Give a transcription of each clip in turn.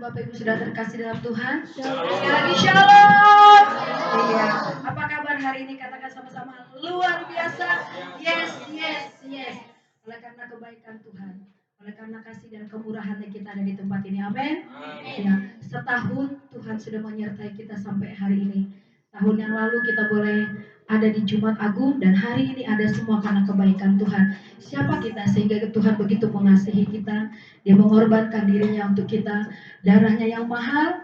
Bapak Ibu sudah terkasih dalam Tuhan? Sekali lagi shalom. Iya. Apa kabar hari ini? Katakan sama-sama luar biasa. Yes, yes, yes. Oleh karena kebaikan Tuhan, oleh karena kasih dan kemurahan-Nya kita ada di tempat ini. Amin. Ya, setahun Tuhan sudah menyertai kita sampai hari ini. Tahun yang lalu kita boleh ada di Jumat Agung dan hari ini ada semua karena kebaikan Tuhan. Siapa kita sehingga Tuhan begitu mengasihi kita? Dia mengorbankan dirinya untuk kita, darahnya yang mahal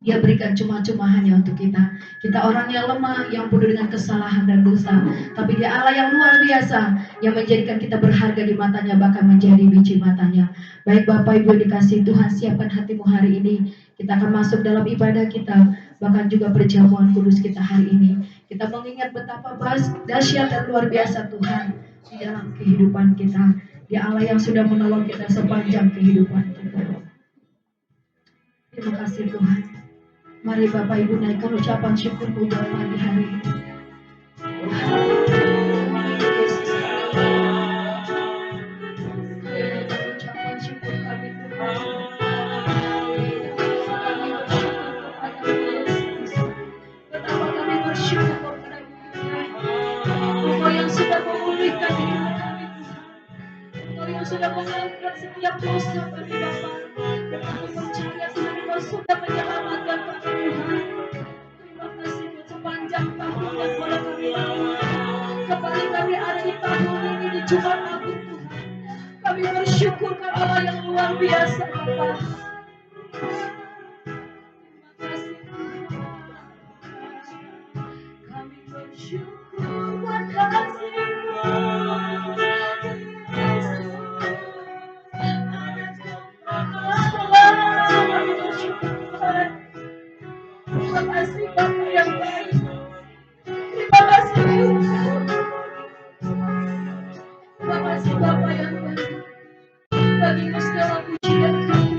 Dia berikan cuma-cuma hanya untuk kita. Kita orang yang lemah, yang penuh dengan kesalahan dan dosa. Tapi Dia Allah yang luar biasa, yang menjadikan kita berharga di matanya, bahkan menjadi biji matanya. Baik Bapak Ibu dikasih Tuhan, siapkan hatimu hari ini. Kita akan masuk dalam ibadah kita, bahkan juga perjamuan kudus kita hari ini. Kita mengingat betapa dahsyat dan luar biasa Tuhan di dalam kehidupan kita. Dia Allah yang sudah menolong kita sepanjang kehidupan kita. Terima kasih Tuhan. Mari Bapak Ibu naikkan ucapan syukur buat pagi hari ini. Ucapan syukur kami Tuhan. Betapa kami bersyukur kepada Engkau yang sudah memulihkan hidup kami Tuhan. Engkau yang sudah mengangkat setiap dosa kami Bapa. Dan kami percaya Tuhan Engkau sudah menyelamatkan kami Tuhan. Terima kasih buat sepanjang tahun yang boleh kami lalui. Kembali kami ada di tahun ini di Jumat Agung Tuhan. Kami bersyukur karena Allah yang luar biasa Bapa. Terima kasih Tuhan. Kami bersyukur buat kasih-Mu. Terima kasih Bapa yang baik. Terima kasih Tuhan. Terima kasih Bapa yang baik. Bagimu segala puji dan kami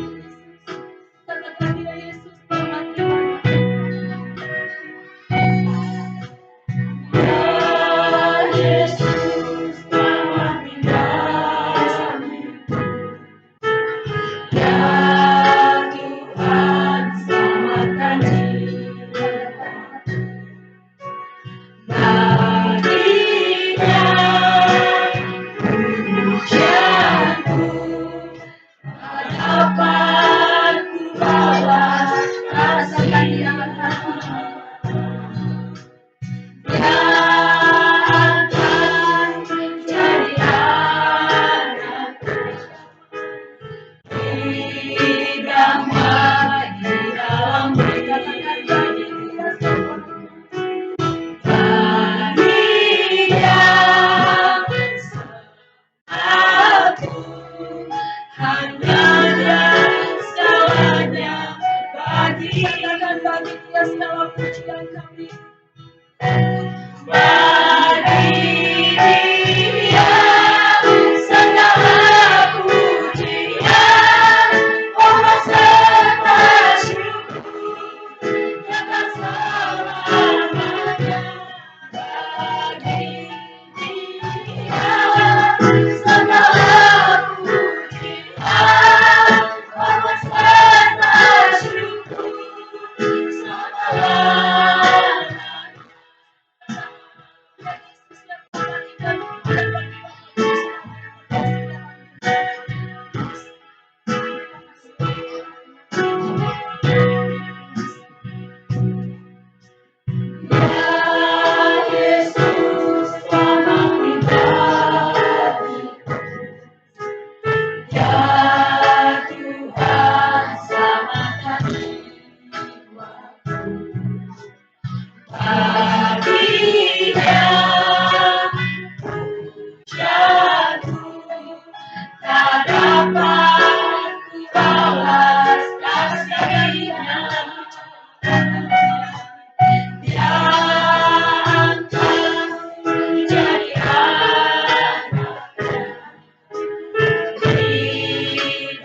karena kehadiran Yesus dalam hati kami. Yesus dalam hati kami. Ya Tuhan selamatkan jiwa. Baginya pujianku, hadapanku balas, rasakan Dia akan puji. Dia akan menjadi anakku, damai di dalam diri. Baginya aku hanya dan segalanya bagi Dia segala pujian kami. Bagi Dia segala pujian, hormat serta syukur yang tak selamanya. Bagi Dia segala pujian, hormat serta syukur selama-lamanya. Yesus selamat pribadi. Ya Tuhan selamatkan jiwaku. Baginya pujianku, tak dapat ku balas kasih-Nya. Dia akan menjadi anakku,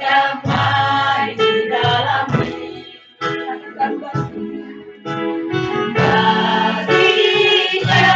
damai di dalam diri. Baginya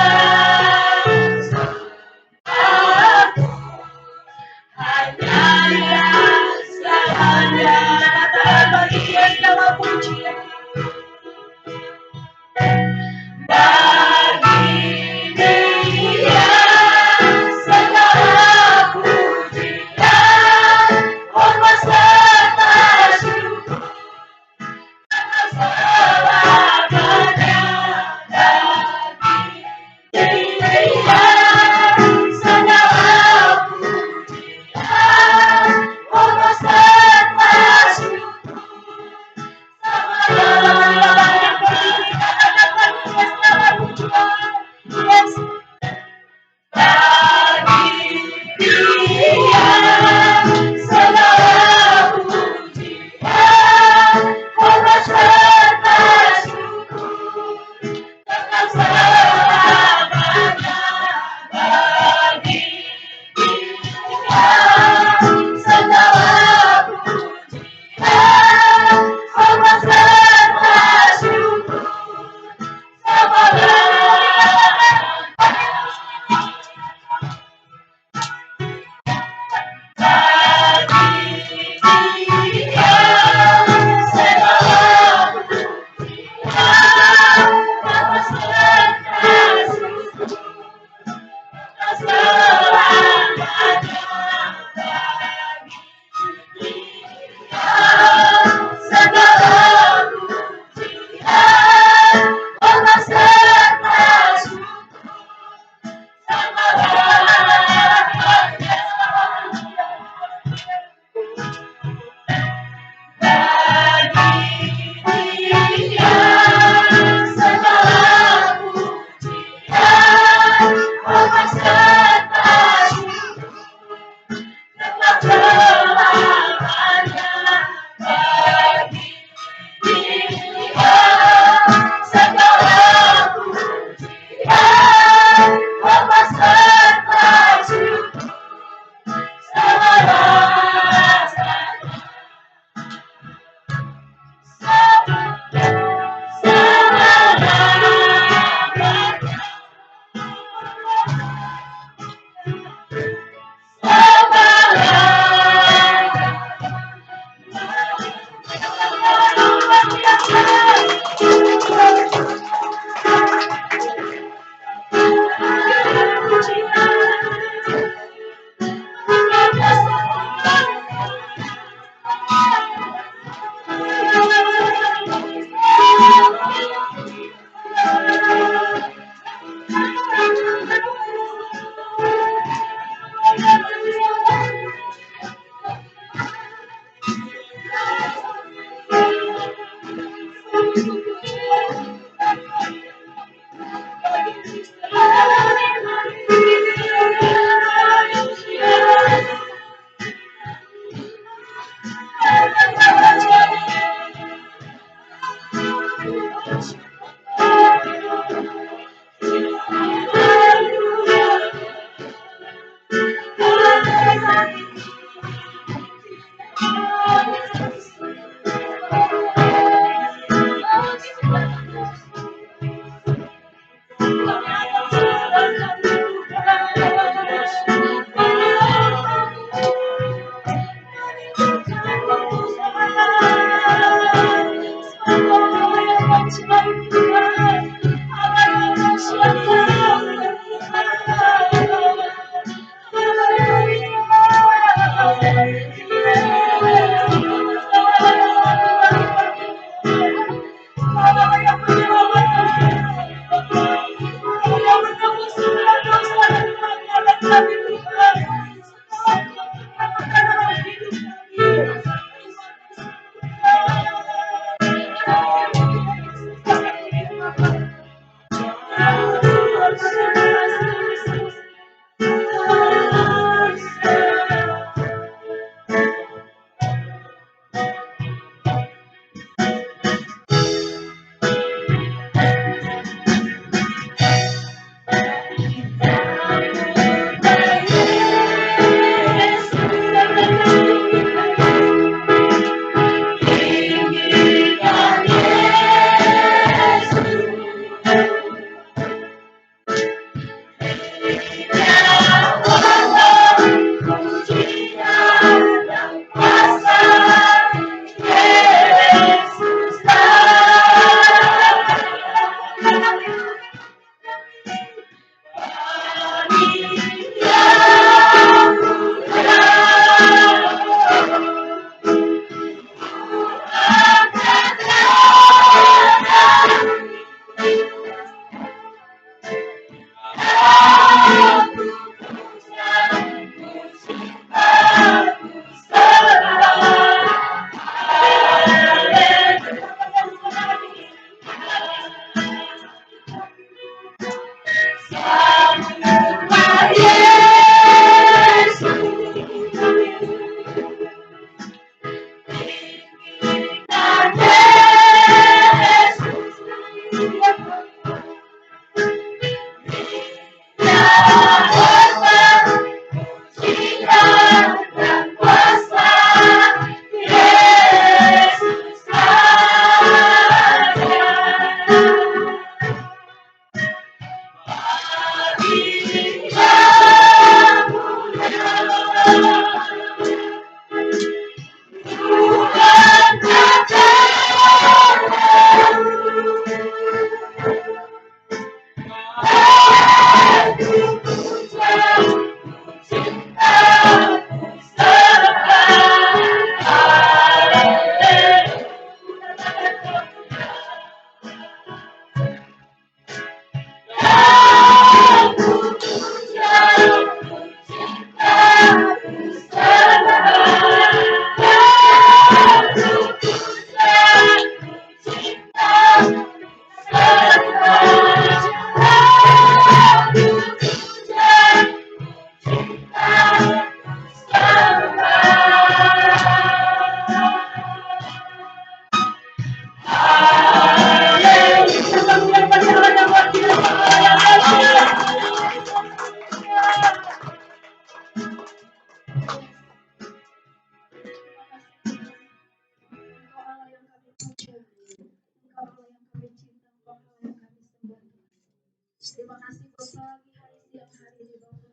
Terima kasih Bapak di hari siang hari ini Bapak.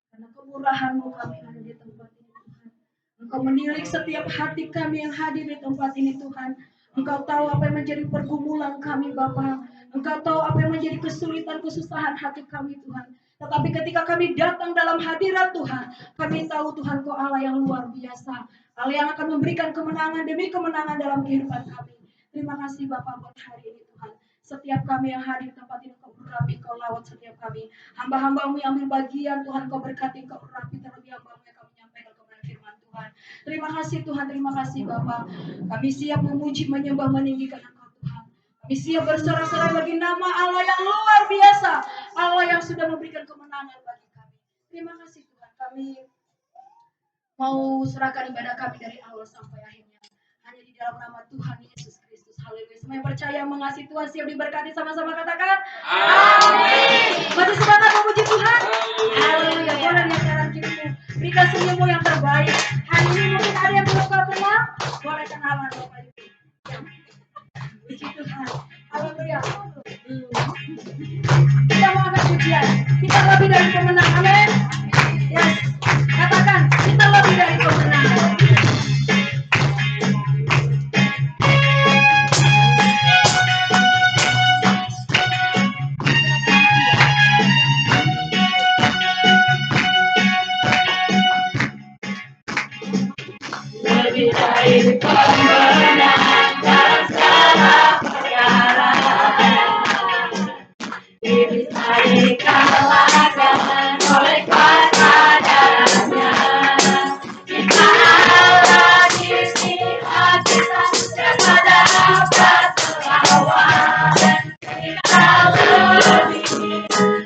Karena kemurahan-Mu kami ada di tempat ini Tuhan. Engkau menilik setiap hati kami yang hadir di tempat ini Tuhan. Engkau tahu apa yang menjadi pergumulan kami Bapak. Engkau tahu apa yang menjadi kesulitan kesusahan hati kami Tuhan. Tetapi ketika kami datang dalam hadirat Tuhan, kami tahu Tuhan Kau Allah yang luar biasa. Allah yang akan memberikan kemenangan demi kemenangan dalam kehidupan kami. Terima kasih Bapak buat hari ini Tuhan. Setiap kami yang hadir di tempat ini Kau urapi, Kau lawat setiap kami. Hamba-Hamba-Mu yang ambil bagian Tuhan Kau berkati, Kau urapi terlebih hamba-Mu yang kami menyampaikan kepada firman Tuhan. Terima kasih Tuhan, terima kasih Bapak. Kami siap memuji, menyembah, meninggikan Engkau Tuhan. Kami siap bersorak-sorai bagi nama Allah yang luar biasa. Allah yang sudah memberikan kemenangan bagi kami. Terima kasih Tuhan. Kami mau serahkan ibadah kami dari awal sampai akhirnya. Hanya di dalam nama Tuhan Yesus Kristus. Haleluya. Semua yang percaya mengasihi Tuhan siap diberkati, sama-sama katakan amin. Masih semangat memuji Tuhan? Haleluya. Boleh lihat kanan kirimu, berikan senyummu yang terbaik. Hari ini mungkin ada yang belum kau kenal, boleh kenalan Bapak Ibu. Puji Tuhan. Haleluya. Kita mau angkat pujian. Kita lebih dari pemenang. Amin. Yes. Katakan, kita lebih dari pemenang. Lebih dari pemenang dalam segala perkara. Bisa dikalahkan oleh kuasa darahnya. Kita Allah di sini kita siapa dapat melawan. Kita lebih dari pemenang.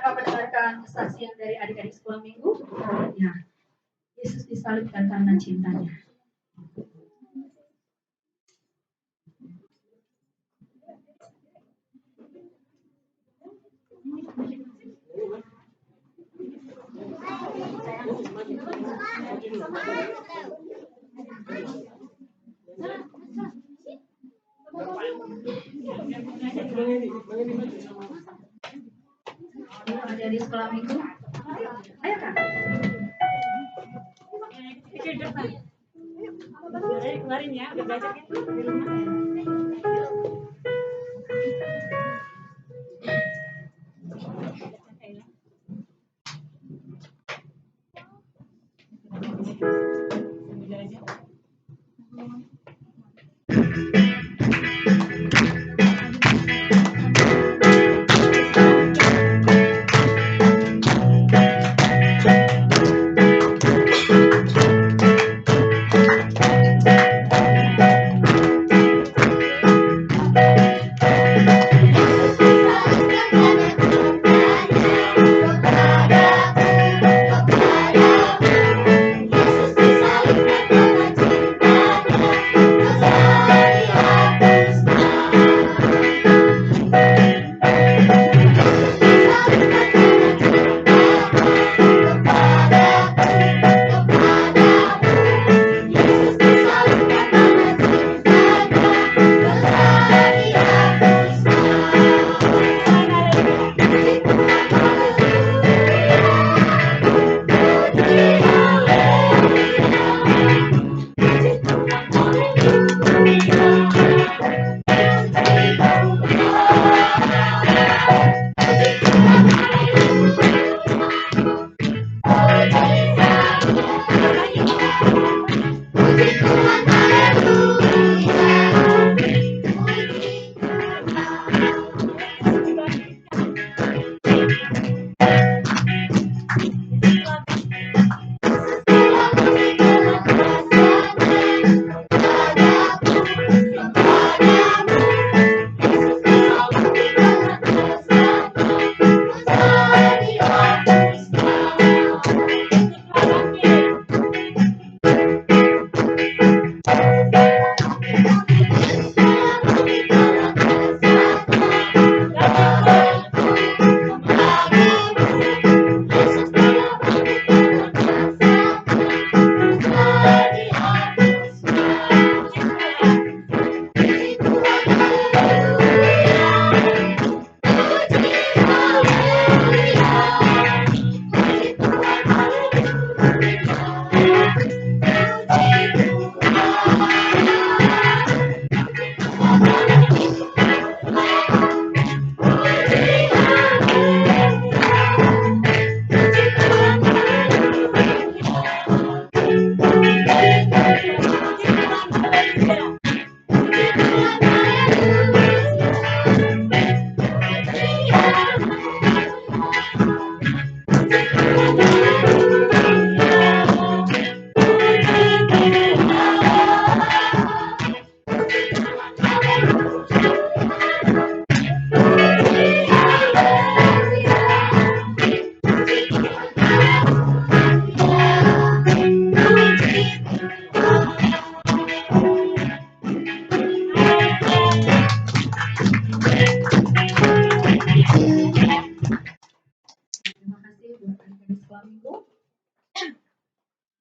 akan mendengarkan kesaksian dari adik-adik sekolah minggu. Ya, Yesus disalibkan karena cintanya. Ada di sekolah minggu. Ayo Kak. Kemarin ya, udah belajar kan di rumah.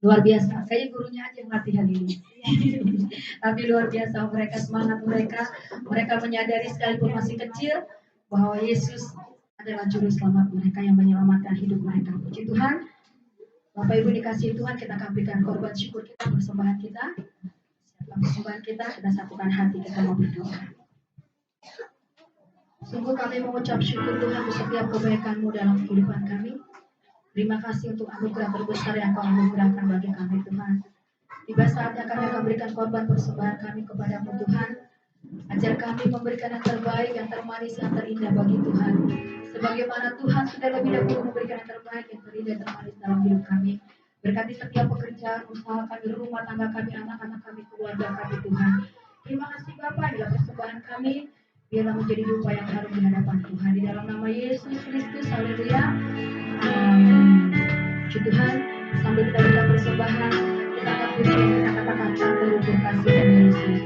Luar biasa, kayaknya gurunya aja yang latihan ini. Tapi luar biasa mereka, semangat mereka. Mereka menyadari sekalipun masih kecil bahwa Yesus adalah juru selamat mereka yang menyelamatkan hidup mereka. Puji Tuhan. Bapak Ibu dikasih Tuhan, kita akan berikan korban syukur kita, persembahan kita. Siapkan persembahan kita satukan hati, kita mau berdoa. Sungguh kami mengucap syukur Tuhan untuk setiap kebaikan-Mu dalam kehidupan kami. Terima kasih untuk anugerah terbesar yang Kau anugerahkan bagi kami Tuhan. Tiba saatnya kami akan berikan korban persembahan kami kepada-Mu Tuhan. Ajar kami memberikan yang terbaik, yang termanis, yang terindah bagi Tuhan. Sebagaimana Tuhan sudah lebih dahulu memberikan yang terbaik, yang terindah, termanis dalam hidup kami. Berkati setiap pekerjaan, usaha kami, rumah tangga kami, anak-anak kami, keluarga kami Tuhan. Terima kasih Bapak, dalam persembahan kami. biarlah menjadi dupa yang harum di hadapan Tuhan. Di dalam nama Yesus Kristus, haleluya. Amin. Puji Tuhan, sambil kita buka persembahan, kita akan puji dan kita katakan terukur kasih dari Yesus.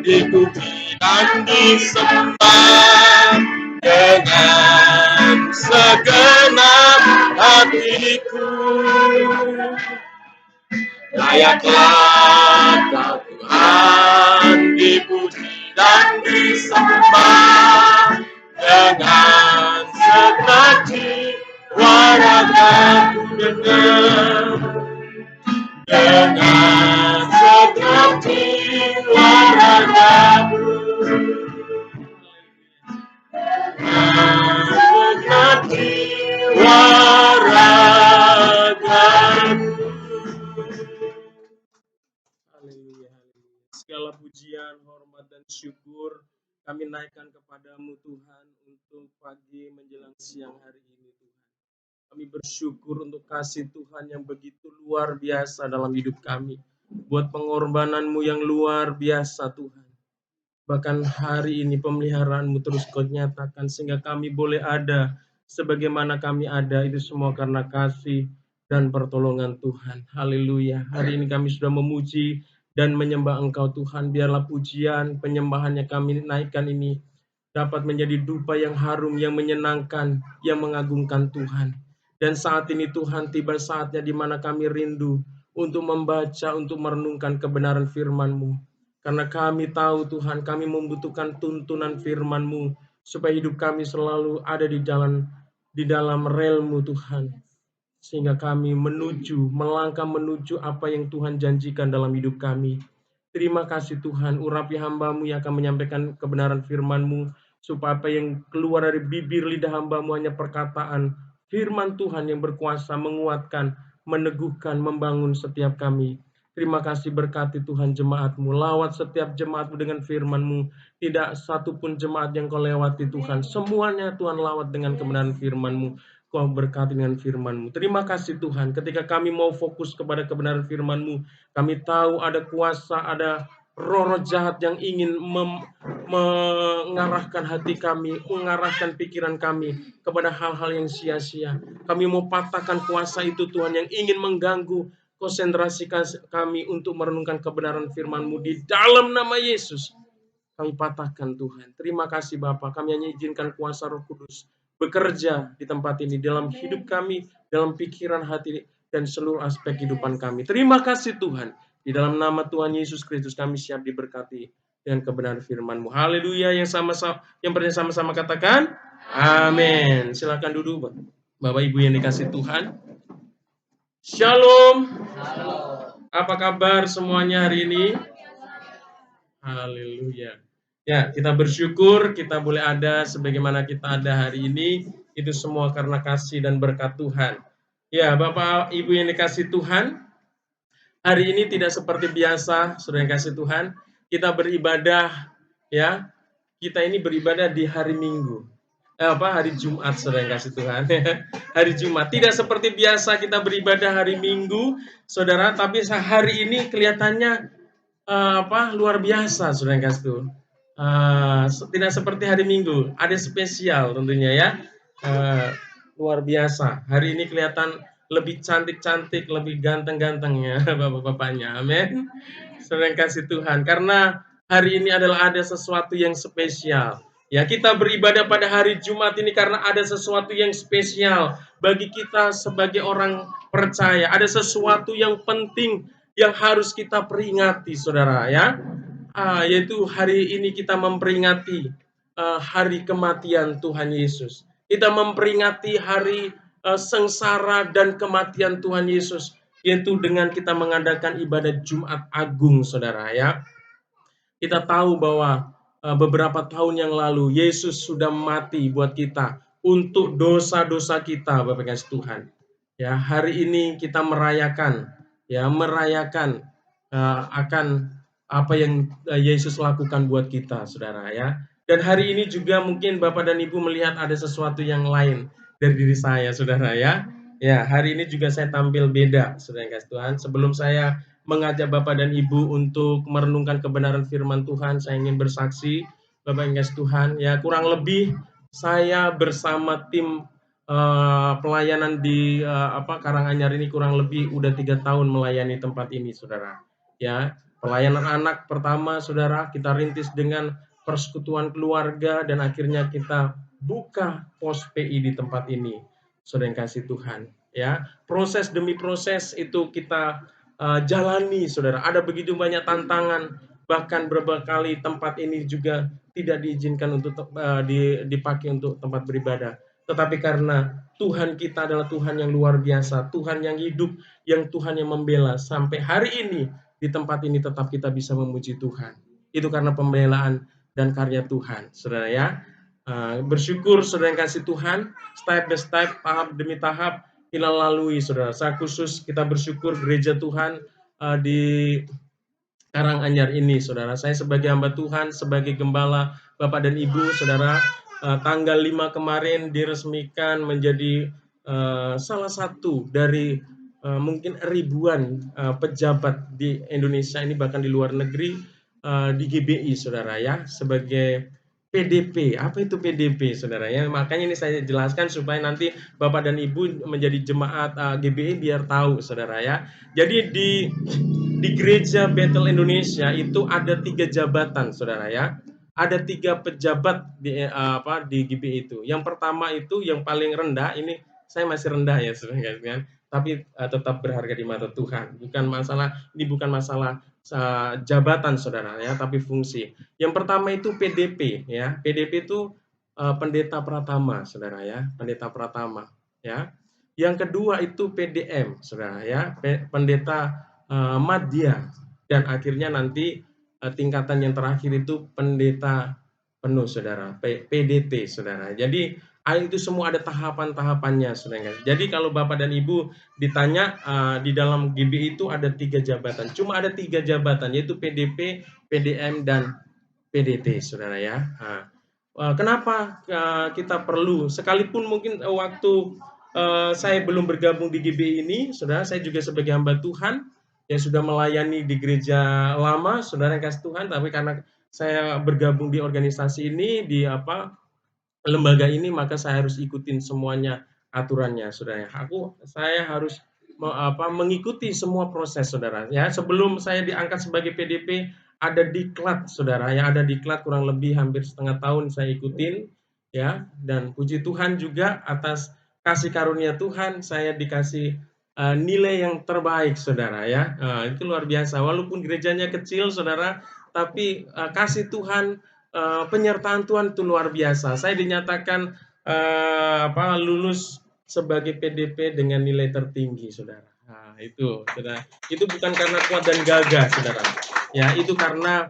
Dipuji dan disembah dengan segenap hatiku. Layaklah Kau Tuhan, dipuji dan disembah dengan segenap jiwa ragaku dengar. Dengan segenap jiwa ragaku, dengan segenap jiwa ragaku. Haleluya, haleluya. Segala pujian, hormat dan syukur kami naikkan kepadamu Tuhan untuk pagi menjelang siang hari ini Tuhan. Kami bersyukur untuk kasih Tuhan yang begitu luar biasa dalam hidup kami. Buat pengorbananmu yang luar biasa Tuhan. Bahkan hari ini pemeliharaanmu terus Kau nyatakan sehingga kami boleh ada sebagaimana kami ada. Itu semua karena kasih dan pertolongan Tuhan. Haleluya. Hari ini kami sudah memuji dan menyembah Engkau Tuhan. Biarlah pujian penyembahannya kami naikkan ini dapat menjadi dupa yang harum, yang menyenangkan, yang mengagungkan Tuhan. Dan saat ini Tuhan tiba saatnya di mana kami rindu untuk membaca, untuk merenungkan kebenaran firman-Mu. Karena kami tahu Tuhan kami membutuhkan tuntunan firman-Mu supaya hidup kami selalu ada di dalam relmu Tuhan, sehingga kami melangkah menuju apa yang Tuhan janjikan dalam hidup kami. Terima kasih Tuhan, urapi hamba-Mu yang akan menyampaikan kebenaran firman-Mu, supaya apa yang keluar dari bibir lidah hamba-Mu hanya perkataan firman Tuhan yang berkuasa, menguatkan, meneguhkan, membangun setiap kami. Terima kasih, berkati Tuhan jemaat-Mu, lawat setiap jemaat-Mu dengan firman-Mu. Tidak satu pun jemaat yang Kau lewati Tuhan, semuanya Tuhan lawat dengan kebenaran firman-Mu. Kau berkati dengan firman-Mu. Terima kasih Tuhan, ketika kami mau fokus kepada kebenaran firman-Mu, kami tahu ada kuasa, ada roh-roh jahat yang ingin mengarahkan hati kami, mengarahkan pikiran kami kepada hal-hal yang sia-sia. Kami mau patahkan kuasa itu Tuhan yang ingin mengganggu konsentrasi kami untuk merenungkan kebenaran firman-Mu di dalam nama Yesus. Kami patahkan Tuhan. Terima kasih Bapa. Kami hanya izinkan kuasa Roh Kudus bekerja di tempat ini, dalam hidup kami, dalam pikiran, hati, dan seluruh aspek kehidupan kami. Terima kasih Tuhan. Di dalam nama Tuhan Yesus Kristus kami siap diberkati dengan kebenaran firman-Mu. Haleluya. Yang percaya sama-sama katakan amin. Silakan duduk Bapak Ibu yang dikasih Tuhan. Shalom. Apa kabar semuanya hari ini? Haleluya. Ya, kita bersyukur kita boleh ada sebagaimana kita ada hari ini. Itu semua karena kasih dan berkat Tuhan. Ya, Bapak Ibu yang dikasih Tuhan, hari ini tidak seperti biasa, Saudara yang kasih Tuhan. Kita beribadah, ya. Kita ini beribadah di hari Minggu. Hari Jumat, Saudara yang kasih Tuhan. Hari Jumat. Tidak seperti biasa kita beribadah hari Minggu, Saudara, tapi hari ini kelihatannya luar biasa, Saudara yang kasih Tuhan. Tidak seperti hari Minggu, ada spesial tentunya ya. Luar biasa. Hari ini kelihatan lebih cantik-cantik, lebih ganteng-ganteng ya bapak-bapaknya. Amin. Saudara yang kasih Tuhan, karena hari ini adalah ada sesuatu yang spesial. Ya, kita beribadah pada hari Jumat ini karena ada sesuatu yang spesial bagi kita sebagai orang percaya. Ada sesuatu yang penting yang harus kita peringati, Saudara ya. Yaitu hari ini kita memperingati hari kematian Tuhan Yesus. Kita memperingati hari sengsara dan kematian Tuhan Yesus, yaitu dengan kita mengadakan ibadah Jumat Agung, Saudara ya. Kita tahu bahwa beberapa tahun yang lalu Yesus sudah mati buat kita untuk dosa-dosa kita, Bapak kasih Tuhan. Ya, hari ini kita merayakan akan apa yang Yesus lakukan buat kita, Saudara ya. Dan hari ini juga mungkin Bapak dan Ibu melihat ada sesuatu yang lain dari diri saya, Saudara ya. Ya, hari ini juga saya tampil beda, Saudara yang kasih Tuhan. Sebelum saya mengajak Bapak dan Ibu untuk merenungkan kebenaran firman Tuhan, saya ingin bersaksi, Bapak yang kasih Tuhan, ya kurang lebih saya bersama tim pelayanan di Karanganyar ini kurang lebih udah 3 tahun melayani tempat ini, Saudara. Ya, pelayanan anak pertama, Saudara, kita rintis dengan persekutuan keluarga dan akhirnya kita buka pos PI di tempat ini, Saudara yang kasih Tuhan. Ya, proses demi proses itu kita jalani, Saudara. Ada begitu banyak tantangan, bahkan beberapa kali tempat ini juga tidak diizinkan untuk dipakai untuk tempat beribadah. Tetapi karena Tuhan kita adalah Tuhan yang luar biasa, Tuhan yang hidup, yang Tuhan yang membela, sampai hari ini di tempat ini tetap kita bisa memuji Tuhan. Itu karena pembelaan dan karya Tuhan, Saudara ya. Bersyukur Saudara yang kasih Tuhan, step by step, tahap demi tahap kita lalui, Saudara. Saya khusus kita bersyukur gereja Tuhan di Karanganyar ini, Saudara. Saya sebagai hamba Tuhan, sebagai gembala, Bapak dan Ibu, Saudara, tanggal 5 kemarin diresmikan menjadi salah satu dari mungkin ribuan pejabat di Indonesia ini, bahkan di luar negeri, di GBI, Saudara ya, sebagai PDP. Apa itu PDP, Saudara ya? Makanya ini saya jelaskan supaya nanti Bapak dan Ibu menjadi jemaat GBI biar tahu, Saudara ya. Jadi di Gereja Bethel Indonesia itu ada 3 jabatan, Saudara ya. Ada 3 pejabat di GBI itu. Yang pertama itu yang paling rendah, ini saya masih rendah ya, Saudara kan. Tapi tetap berharga di mata Tuhan. Ini bukan masalah jabatan, Saudara ya, tapi fungsi. Yang pertama itu PDP ya. PDP itu pendeta Pratama, saudara ya, pendeta Pratama ya. Yang kedua itu PDM, saudara ya, pendeta Madya, dan akhirnya nanti tingkatan yang terakhir itu pendeta penuh, saudara, PDT, saudara. Jadi itu semua ada tahapan-tahapannya, saudara. Jadi kalau Bapak dan Ibu ditanya di dalam GBI itu ada 3 jabatan, cuma ada 3 jabatan, yaitu PDP, PDM, dan PDT, saudara ya. Kenapa kita perlu, sekalipun mungkin waktu saya belum bergabung di GBI ini, saudara, saya juga sebagai hamba Tuhan yang sudah melayani di gereja lama, saudara yang kasih Tuhan, tapi karena saya bergabung di organisasi ini, di lembaga ini, maka saya harus ikutin semuanya aturannya, saudara. Saya harus mengikuti semua proses, saudara. Ya, sebelum saya diangkat sebagai PDP, ada diklat, saudara. Ya, ada diklat kurang lebih hampir setengah tahun saya ikutin, ya. Dan puji Tuhan juga atas kasih karunia Tuhan, saya dikasih nilai yang terbaik, saudara. Ya, itu luar biasa. Walaupun gerejanya kecil, saudara, tapi kasih Tuhan, penyertaan Tuhan itu luar biasa. Saya dinyatakan lulus sebagai PDP dengan nilai tertinggi, saudara. Nah, itu, saudara. Itu bukan karena kuat dan gagah, saudara. Ya, itu karena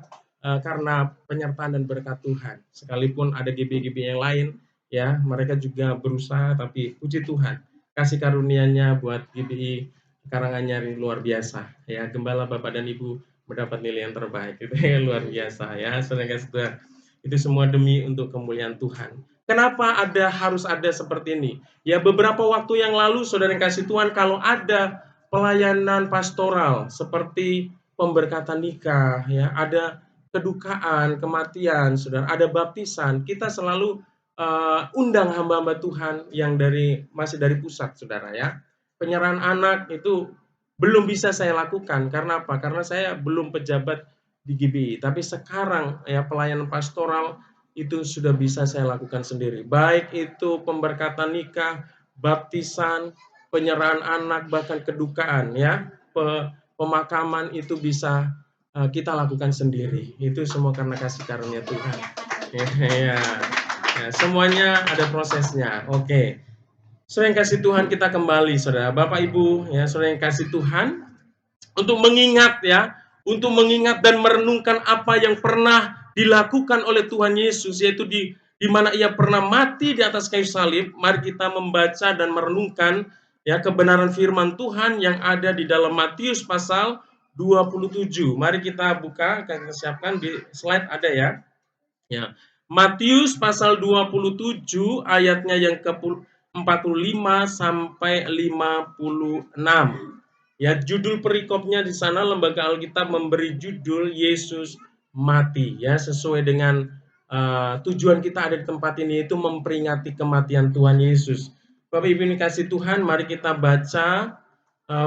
penyertaan dan berkat Tuhan. Sekalipun ada GB-GB yang lain, ya, mereka juga berusaha, tapi puji Tuhan, kasih karunia-Nya buat GBI Karanganyar luar biasa. Ya, gembala Bapak dan Ibu mendapat nilai yang terbaik, itu luar biasa ya, saudara. Itu semua demi untuk kemuliaan Tuhan. Kenapa harus ada seperti ini? Ya, beberapa waktu yang lalu, saudara yang kasih Tuhan, kalau ada pelayanan pastoral seperti pemberkatan nikah, ya, ada kedukaan, kematian, saudara, ada baptisan, kita selalu undang hamba-hamba Tuhan yang masih dari pusat, saudara ya. Penyerahan anak itu belum bisa saya lakukan, karena apa? Karena saya belum pejabat di GBI, tapi sekarang ya pelayanan pastoral itu sudah bisa saya lakukan sendiri. Baik itu pemberkatan nikah, baptisan, penyerahan anak, bahkan kedukaan ya, pemakaman itu bisa kita lakukan sendiri. Itu semua karena kasih karunia Tuhan. Ya, semuanya ada prosesnya. Oke. Saudara yang kasih Tuhan, kita kembali, saudara. Bapak Ibu, ya, saudara yang kasih Tuhan, untuk mengingat dan merenungkan apa yang pernah dilakukan oleh Tuhan Yesus, yaitu di mana Ia pernah mati di atas kayu salib. Mari kita membaca dan merenungkan ya kebenaran firman Tuhan yang ada di dalam Matius pasal 27. Mari kita buka, kita siapkan di slide ada ya. Ya. Matius pasal 27 ayatnya yang ke-45 sampai 56. Ya, judul perikopnya di sana Lembaga Alkitab memberi judul Yesus mati, ya, sesuai dengan tujuan kita ada di tempat ini, yaitu memperingati kematian Tuhan Yesus. Bapak Ibu yang kasih Tuhan, mari kita baca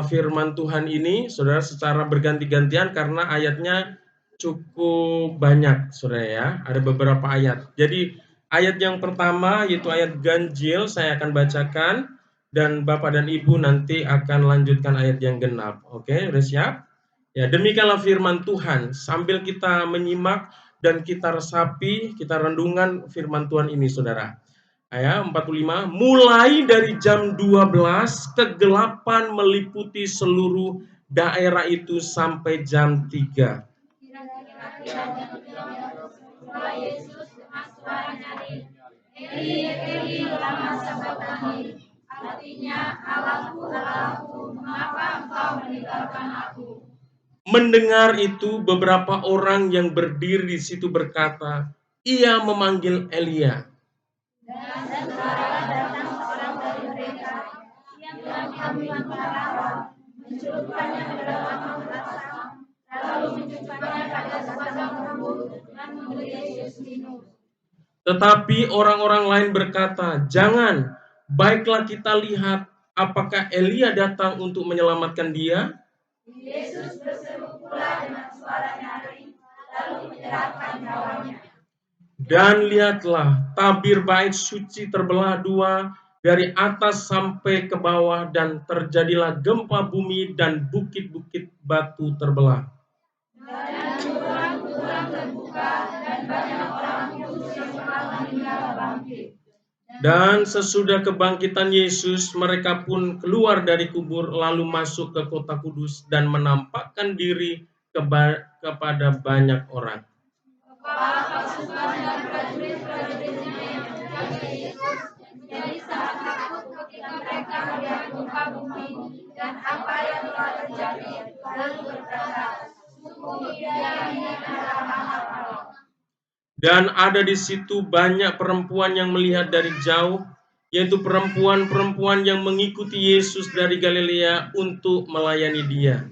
firman Tuhan ini, saudara, secara berganti-gantian karena ayatnya cukup banyak, saudara ya. Ada beberapa ayat. Jadi ayat yang pertama yaitu ayat ganjil, saya akan bacakan. Dan Bapak dan Ibu nanti akan lanjutkan ayat yang genap. Oke, udah siap? Ya, demikianlah firman Tuhan. Sambil kita menyimak dan kita resapi, kita rendungan firman Tuhan ini, saudara. Ayat 45, mulai dari jam 12, kegelapan meliputi seluruh daerah itu sampai jam 3. Yesus dengan suara nyaring, Eli, Eli, lama sabachthani. Artinya, Allahku, Allahku, mengapa engkau meninggalkan aku? Mendengar itu, beberapa orang yang berdiri di situ berkata, ia memanggil Elia. Dan segera datang seorang dari mereka yang mengambil bara, mencelupkannya ke dalam anggur asam, lalu mencucukkannya pada sepasang rambut dan memberi Yesus minum. Tetapi orang-orang lain berkata, jangan, baiklah kita lihat apakah Elia datang untuk menyelamatkan dia. Yesus berseru pula dengan suara nyaring, lalu menyerahkan nyawanya. Dan lihatlah, tabir bait suci terbelah dua dari atas sampai ke bawah, dan terjadilah gempa bumi dan bukit-bukit batu terbelah. Dan jurang-jurang terbuka Dan sesudah kebangkitan Yesus, mereka pun keluar dari kubur lalu masuk ke kota kudus dan menampakkan diri kepada banyak orang. Dan ada di situ banyak perempuan yang melihat dari jauh, yaitu perempuan-perempuan yang mengikuti Yesus dari Galilea untuk melayani Dia.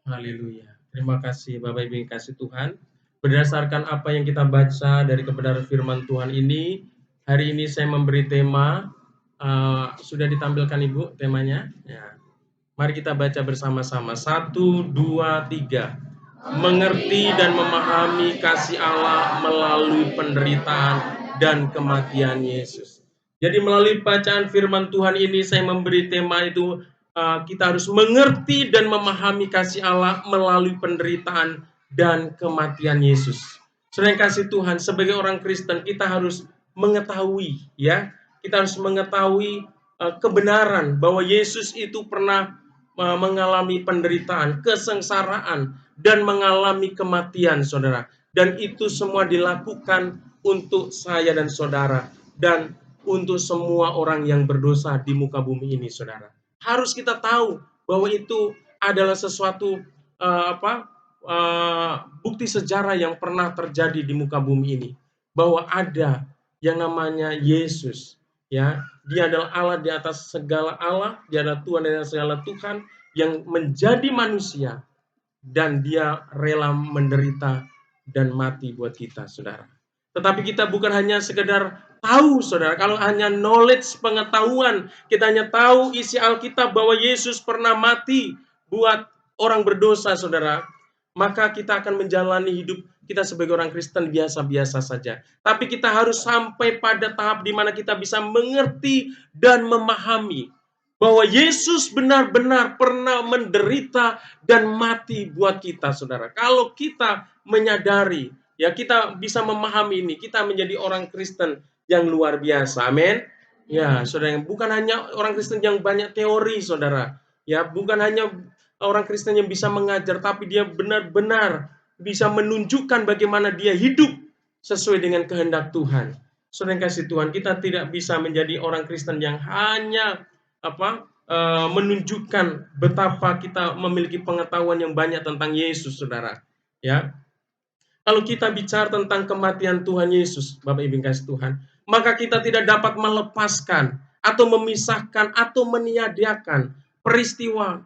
Haleluya. Terima kasih Bapak Ibu yang kasih Tuhan. Berdasarkan apa yang kita baca dari kebenaran firman Tuhan ini, hari ini saya memberi tema, sudah ditampilkan Ibu temanya? Ya. Mari kita baca bersama-sama. 1, 2, 3. Mengerti dan memahami kasih Allah melalui penderitaan dan kematian Yesus. Jadi melalui bacaan firman Tuhan ini saya memberi tema itu, kita harus mengerti dan memahami kasih Allah melalui penderitaan dan kematian Yesus. Saudara yang kasih Tuhan, sebagai orang Kristen kita harus mengetahui, ya, kita harus mengetahui kebenaran bahwa Yesus itu pernah mengalami penderitaan, kesengsaraan, dan mengalami kematian, saudara. Dan itu semua dilakukan untuk saya dan saudara, dan untuk semua orang yang berdosa di muka bumi ini, saudara. Harus kita tahu bahwa itu adalah sesuatu bukti sejarah yang pernah terjadi di muka bumi ini, bahwa ada yang namanya Yesus, ya, Dia adalah Allah di atas segala Allah, Dia adalah Tuhan dari segala Tuhan yang menjadi manusia, dan Dia rela menderita dan mati buat kita, saudara. Tetapi kita bukan hanya sekedar tahu, saudara. Kalau hanya knowledge, pengetahuan, kita hanya tahu isi Alkitab bahwa Yesus pernah mati buat orang berdosa, saudara, maka kita akan menjalani hidup kita sebagai orang Kristen biasa-biasa saja. Tapi kita harus sampai pada tahap di mana kita bisa mengerti dan memahami bahwa Yesus benar-benar pernah menderita dan mati buat kita, saudara. Kalau kita menyadari, ya, kita bisa memahami ini, kita menjadi orang Kristen yang luar biasa. Amin. Ya, saudara, bukan hanya orang Kristen yang banyak teori, saudara. Ya, bukan hanya orang Kristen yang bisa mengajar, tapi dia benar-benar bisa menunjukkan bagaimana dia hidup sesuai dengan kehendak Tuhan. Saudara yang kasih Tuhan, kita tidak bisa menjadi orang Kristen yang hanya menunjukkan betapa kita memiliki pengetahuan yang banyak tentang Yesus, saudara. Ya, kalau kita bicara tentang kematian Tuhan Yesus, Bapak Ibu kasih Tuhan, maka kita tidak dapat melepaskan atau memisahkan atau meniadakan peristiwa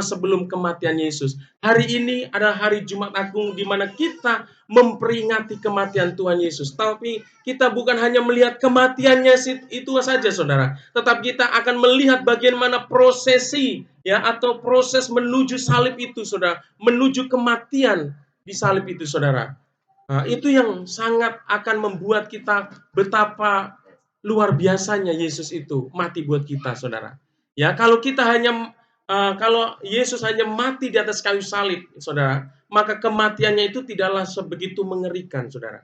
sebelum kematian Yesus. Hari ini adalah hari Jumat Agung di mana kita memperingati kematian Tuhan Yesus. Tapi kita bukan hanya melihat kematiannya itu saja, saudara. Tetapi kita akan melihat bagaimana prosesi, ya, atau proses menuju salib itu, saudara. Menuju kematian di salib itu, saudara. Nah, itu yang sangat akan membuat kita betapa luar biasanya Yesus itu mati buat kita, saudara. Ya, kalau kita hanya kalau Yesus hanya mati di atas kayu salib, saudara, maka kematiannya itu tidaklah sebegitu mengerikan, saudara.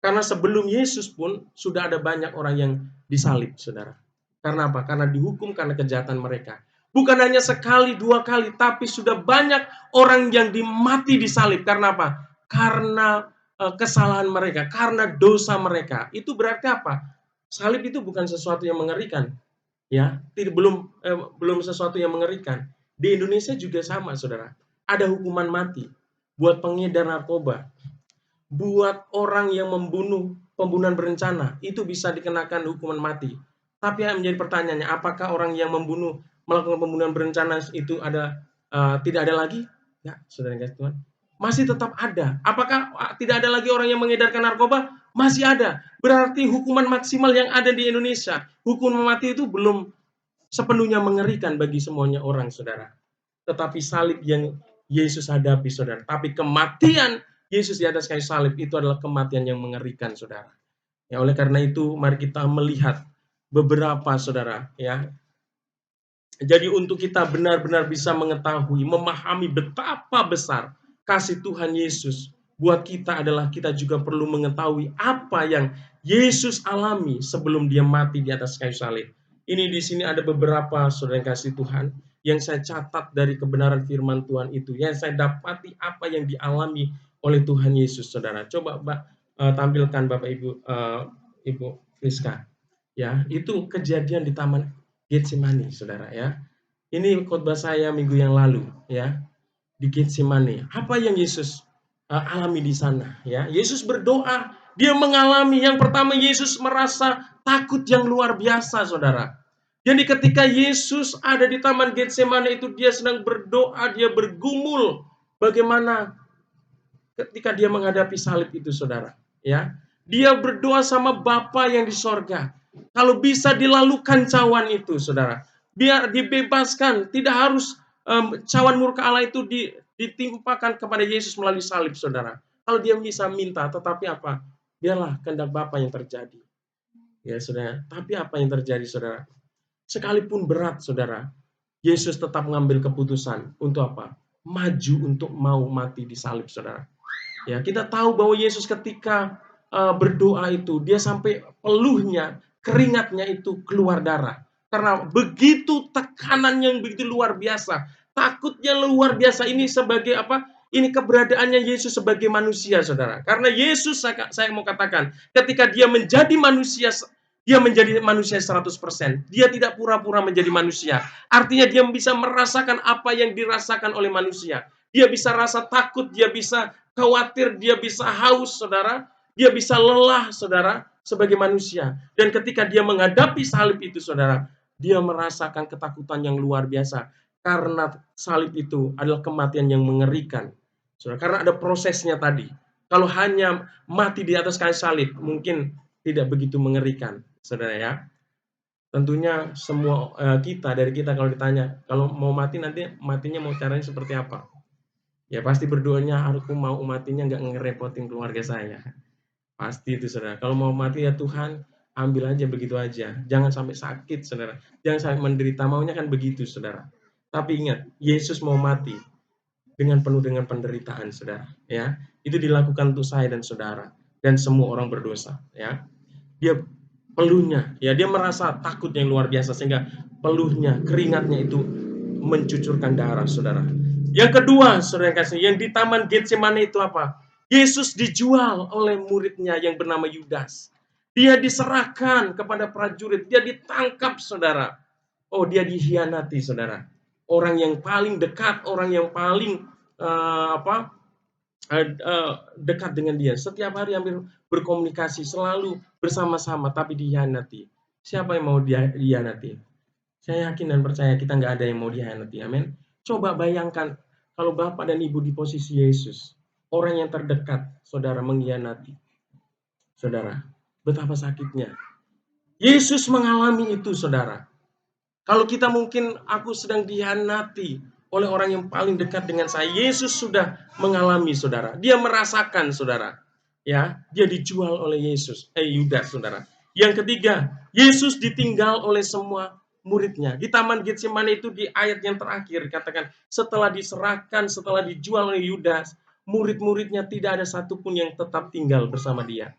Karena sebelum Yesus pun sudah ada banyak orang yang disalib, saudara. Karena apa? Karena dihukum karena kejahatan mereka. Bukan hanya sekali, dua kali, tapi sudah banyak orang yang mati disalib. Karena apa? Karena kesalahan mereka, karena dosa mereka. Itu berarti apa? Salib itu bukan sesuatu yang mengerikan. Ya, belum sesuatu yang mengerikan. Di Indonesia juga sama, saudara. Ada hukuman mati buat pengedar narkoba, buat orang yang pembunuhan berencana, itu bisa dikenakan hukuman mati. Tapi yang menjadi pertanyaannya, apakah orang yang melakukan pembunuhan berencana itu tidak ada lagi? Ya, saudara kasih Tuhan, masih tetap ada. Apakah tidak ada lagi orang yang mengedarkan narkoba? Masih ada. Berarti hukuman maksimal yang ada di Indonesia, hukuman mati itu belum sepenuhnya mengerikan bagi semuanya orang, saudara. Tetapi salib yang Yesus hadapi, saudara. Tapi kematian Yesus di atas kayu salib itu adalah kematian yang mengerikan, saudara. Ya, oleh karena itu mari kita melihat beberapa saudara ya. Jadi untuk kita benar-benar bisa mengetahui, memahami betapa besar kasih Tuhan Yesus buat kita adalah kita juga perlu mengetahui apa yang Yesus alami sebelum dia mati di atas kayu salib. Ini di sini ada beberapa saudara yang kasih Tuhan yang saya catat dari kebenaran firman Tuhan itu, yang saya dapati apa yang dialami oleh Tuhan Yesus, saudara. Coba tampilkan Bapak Ibu, Ibu Friska. Ya, itu kejadian di Taman Getsemani, saudara ya. Ini khotbah saya minggu yang lalu ya, di Getsemani. Apa yang Yesus alami di sana ya? Yesus berdoa, dia mengalami yang pertama Yesus merasa takut yang luar biasa, saudara. Jadi ketika Yesus ada di Taman Getsemani itu dia sedang berdoa, dia bergumul bagaimana ketika dia menghadapi salib itu, saudara ya. Dia berdoa sama Bapa yang di sorga. Kalau bisa dilalukan cawan itu, saudara. Biar dibebaskan. Tidak harus cawan murka Allah itu ditimpakan kepada Yesus melalui salib, saudara. Kalau dia bisa minta, tetapi apa? Biarlah kehendak Bapa yang terjadi. Ya, saudara. Tapi apa yang terjadi, saudara? Sekalipun berat, saudara, Yesus tetap mengambil keputusan untuk apa? Maju untuk mau mati di salib, saudara. Ya, kita tahu bahwa Yesus ketika berdoa itu, dia sampai peluhnya, keringatnya itu keluar darah. Karena begitu tekanan yang begitu luar biasa. Takutnya luar biasa. Ini sebagai apa? Ini keberadaannya Yesus sebagai manusia, saudara. Karena Yesus, saya mau katakan, ketika dia menjadi manusia 100%. Dia tidak pura-pura menjadi manusia. Artinya dia bisa merasakan apa yang dirasakan oleh manusia. Dia bisa rasa takut, dia bisa khawatir, dia bisa haus, saudara. Dia bisa lelah, saudara, sebagai manusia. Dan ketika dia menghadapi salib itu, saudara, dia merasakan ketakutan yang luar biasa. Karena salib itu adalah kematian yang mengerikan. Saudara, karena ada prosesnya tadi. Kalau hanya mati di atas kayu salib, mungkin tidak begitu mengerikan, saudara ya. Tentunya semua dari kita kalau ditanya, kalau mau mati nanti matinya mau caranya seperti apa? Ya pasti berdoanya, aku mau matinya nggak ngerepotin keluarga saya. Pasti itu, saudara. Kalau mau mati ya Tuhan, ambil aja begitu aja. Jangan sampai sakit, saudara. Jangan sampai menderita. Maunya kan begitu, saudara. Tapi ingat, Yesus mau mati dengan penuh dengan penderitaan, saudara. Ya, itu dilakukan untuk saya dan saudara dan semua orang berdosa. Ya, dia peluhnya, ya dia merasa takut yang luar biasa sehingga peluhnya, keringatnya itu mencucurkan darah, saudara. Yang kedua, saudara yang kasih, yang di Taman Getsemani itu apa? Yesus dijual oleh muridnya yang bernama Yudas. Dia diserahkan kepada prajurit, dia ditangkap, saudara. Oh, dia dikhianati, saudara. Orang yang paling dekat, orang yang paling dekat dengan dia. Setiap hari hampir berkomunikasi, selalu bersama-sama, tapi dikhianati. Siapa yang mau dikhianati? Saya yakin dan percaya kita nggak ada yang mau dikhianati. Amin. Coba bayangkan kalau Bapak dan Ibu di posisi Yesus. Orang yang terdekat, saudara, mengkhianati. Saudara, betapa sakitnya. Yesus mengalami itu, saudara. Kalau kita mungkin aku sedang dikhianati oleh orang yang paling dekat dengan saya. Yesus sudah mengalami, saudara. Dia merasakan, saudara. Ya, dia dijual oleh Yudas, saudara. Yang ketiga, Yesus ditinggal oleh semua muridnya. Di Taman Getsemani itu di ayat yang terakhir katakan, setelah diserahkan, setelah dijual oleh Yudas, murid-muridnya tidak ada satupun yang tetap tinggal bersama dia.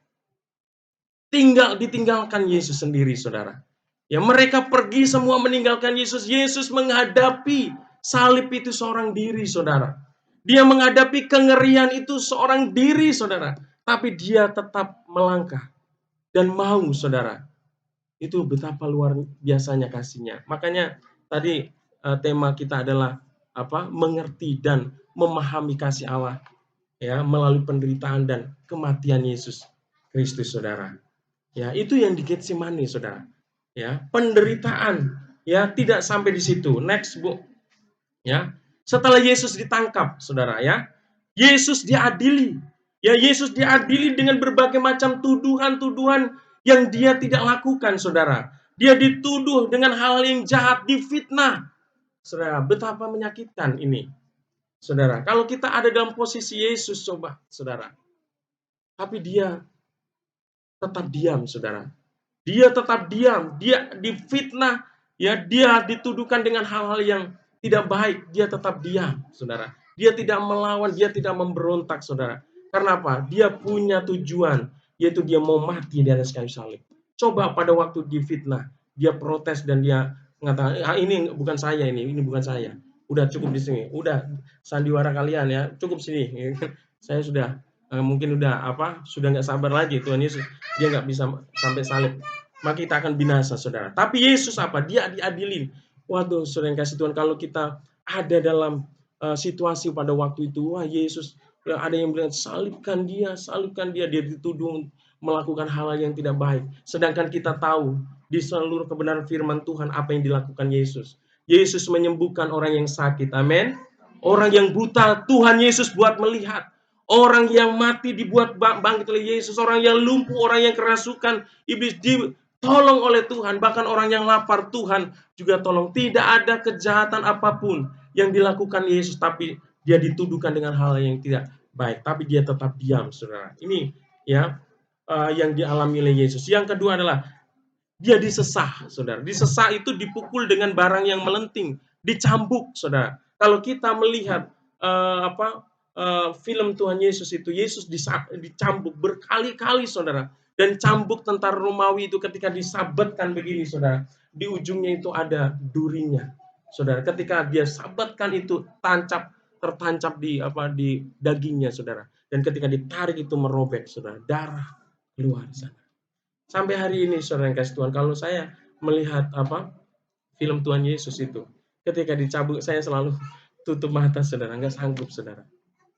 Ditinggalkan Yesus sendiri, saudara. Ya, mereka pergi semua meninggalkan Yesus. Yesus menghadapi salib itu seorang diri, saudara. Dia menghadapi kengerian itu seorang diri, saudara. Tapi dia tetap melangkah dan mau, saudara. Itu betapa luar biasanya kasihnya. Makanya tadi tema kita adalah apa? Mengerti dan memahami kasih Allah ya melalui penderitaan dan kematian Yesus Kristus, saudara. Ya, itu yang di Getsemani, saudara. Ya, penderitaan. Ya, tidak sampai di situ. Next, Bu. Ya. Setelah Yesus ditangkap, saudara ya. Yesus diadili. Ya, Yesus diadili dengan berbagai macam tuduhan-tuduhan yang dia tidak lakukan, saudara. Dia dituduh dengan hal yang jahat, difitnah. Saudara, betapa menyakitkan ini. Saudara, kalau kita ada dalam posisi Yesus, coba, saudara. Tapi dia tetap diam, saudara. Dia tetap diam, dia difitnah, ya, dia dituduhkan dengan hal-hal yang tidak baik, dia tetap diam, saudara. Dia tidak melawan, dia tidak memberontak, saudara. Karena apa? Dia punya tujuan, yaitu dia mau mati di atas kayu salib. Coba pada waktu difitnah, dia protes dan dia mengatakan, ini bukan saya, ini bukan saya. Udah cukup di sini, udah sandiwara kalian ya, cukup sini. Saya sudah mungkin udah sudah nggak sabar lagi Tuhan Yesus, dia nggak bisa sampai salib, maka kita akan binasa, saudara. Tapi Yesus apa? Dia diadilin. Waduh, saudara yang kasih Tuhan, kalau kita ada dalam situasi pada waktu itu, wah Yesus, ya, ada yang bilang salibkan dia, dia dituduh melakukan hal yang tidak baik. Sedangkan kita tahu di seluruh kebenaran firman Tuhan apa yang dilakukan Yesus. Yesus menyembuhkan orang yang sakit, amin. Orang yang buta, Tuhan Yesus buat melihat. Orang yang mati dibuat bangkit oleh Yesus. Orang yang lumpuh, orang yang kerasukan, iblis tolong oleh Tuhan, bahkan orang yang lapar Tuhan juga tolong. Tidak ada kejahatan apapun yang dilakukan Yesus, tapi dia dituduhkan dengan hal yang tidak baik, tapi dia tetap diam, saudara. Ini ya yang dialami oleh Yesus. Yang kedua adalah dia disesah, saudara. Disesah itu dipukul dengan barang yang melenting, dicambuk, saudara. Kalau kita melihat film Tuhan Yesus itu, Yesus dicambuk berkali-kali, saudara. Dan cambuk tentara Romawi itu ketika disabatkan begini, saudara, di ujungnya itu ada durinya, saudara. Ketika dia sabatkan itu tertancap di dagingnya, saudara. Dan ketika ditarik itu merobek, saudara, darah keluar sana. Sampai hari ini, saudara yang kasih Tuhan, kalau saya melihat film Tuhan Yesus itu, ketika dicabut, saya selalu tutup mata, saudara, nggak sanggup, saudara.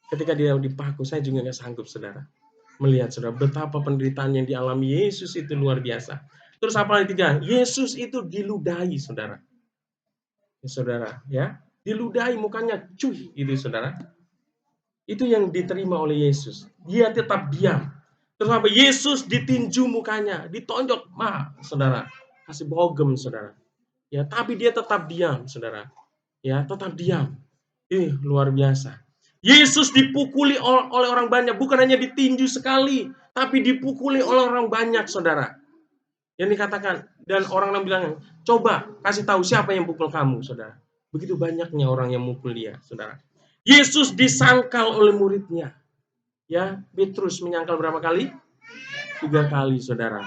Ketika dia dipaku, saya juga nggak sanggup, saudara. Melihat, saudara, betapa penderitaan yang dialami Yesus itu luar biasa. Terus apa yang ketiga? Yesus itu diludahi, saudara. Ya, saudara, ya, diludahi mukanya, cuy, itu, saudara. Itu yang diterima oleh Yesus. Dia tetap diam. Terus apa? Yesus ditinju mukanya, ditonjok, saudara, kasih bogem, saudara. Ya, tapi dia tetap diam, saudara. Ya, tetap diam. Luar biasa. Yesus dipukuli oleh orang banyak, bukan hanya ditinju sekali, tapi dipukuli oleh orang banyak, saudara. Yang dikatakan, dan orang bilang, coba kasih tahu siapa yang pukul kamu, saudara. Begitu banyaknya orang yang mukul dia, saudara. Yesus disangkal oleh muridnya. Ya, Petrus menyangkal berapa kali? 3 kali, saudara.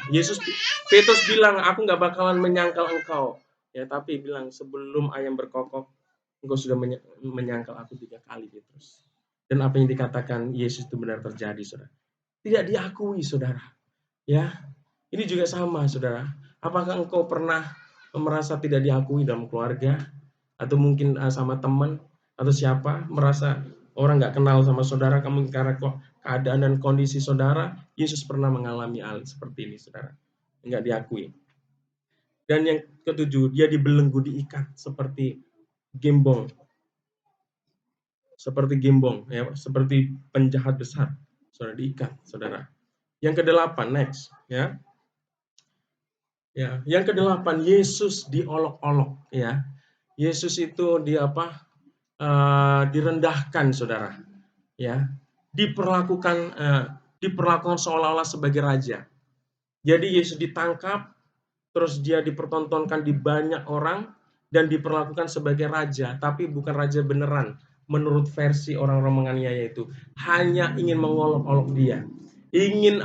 Petrus bilang, aku nggak bakalan menyangkal engkau. Ya, tapi bilang, sebelum ayam berkokok, engkau sudah menyangkal aku 3 kali, Petrus. Dan apa yang dikatakan Yesus itu benar terjadi, saudara. Tidak diakui, saudara. Ya, ini juga sama, saudara. Apakah engkau pernah merasa tidak diakui dalam keluarga? Atau mungkin sama teman? Atau siapa? Merasa orang nggak kenal sama saudara, kamu karena keadaan dan kondisi saudara? Yesus pernah mengalami hal seperti ini, saudara. Nggak diakui. Dan yang ketujuh, dia dibelenggu, diikat seperti gembong. Ya, seperti penjahat besar. Saudara, diikat, saudara. Yang kedelapan, next, ya. Ya, yang kedelapan, Yesus diolok-olok, ya. Yesus itu direndahkan, saudara. Ya, diperlakukan seolah-olah sebagai raja. Jadi Yesus ditangkap, terus dia dipertontonkan di banyak orang dan diperlakukan sebagai raja, tapi bukan raja beneran. Menurut versi orang-orang menganiaya itu, hanya ingin mengolok-olok dia. Ingin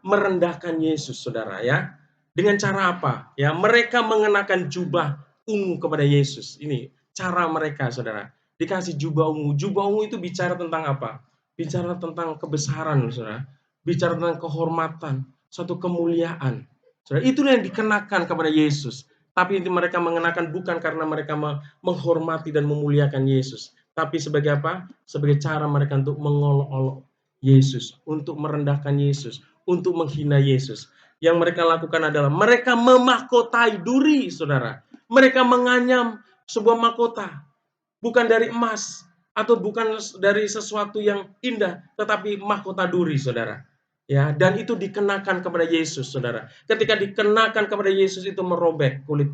merendahkan Yesus, saudara, ya. Dengan cara apa? Ya, mereka mengenakan jubah ungu kepada Yesus. Ini cara mereka, saudara. Dikasih jubah ungu. Jubah ungu itu bicara tentang apa? Bicara tentang kebesaran, saudara. Bicara tentang kehormatan, suatu kemuliaan. Saudara, itulah yang dikenakan kepada Yesus. Tapi mereka mengenakan bukan karena mereka menghormati dan memuliakan Yesus, tapi sebagai apa? Sebagai cara mereka untuk mengolok-olok Yesus, untuk merendahkan Yesus, untuk menghina Yesus. Yang mereka lakukan adalah mereka memahkotai duri, saudara. Mereka menganyam sebuah mahkota, bukan dari emas atau bukan dari sesuatu yang indah, tetapi mahkota duri, saudara. Ya, dan itu dikenakan kepada Yesus, saudara. Ketika dikenakan kepada Yesus itu merobek kulit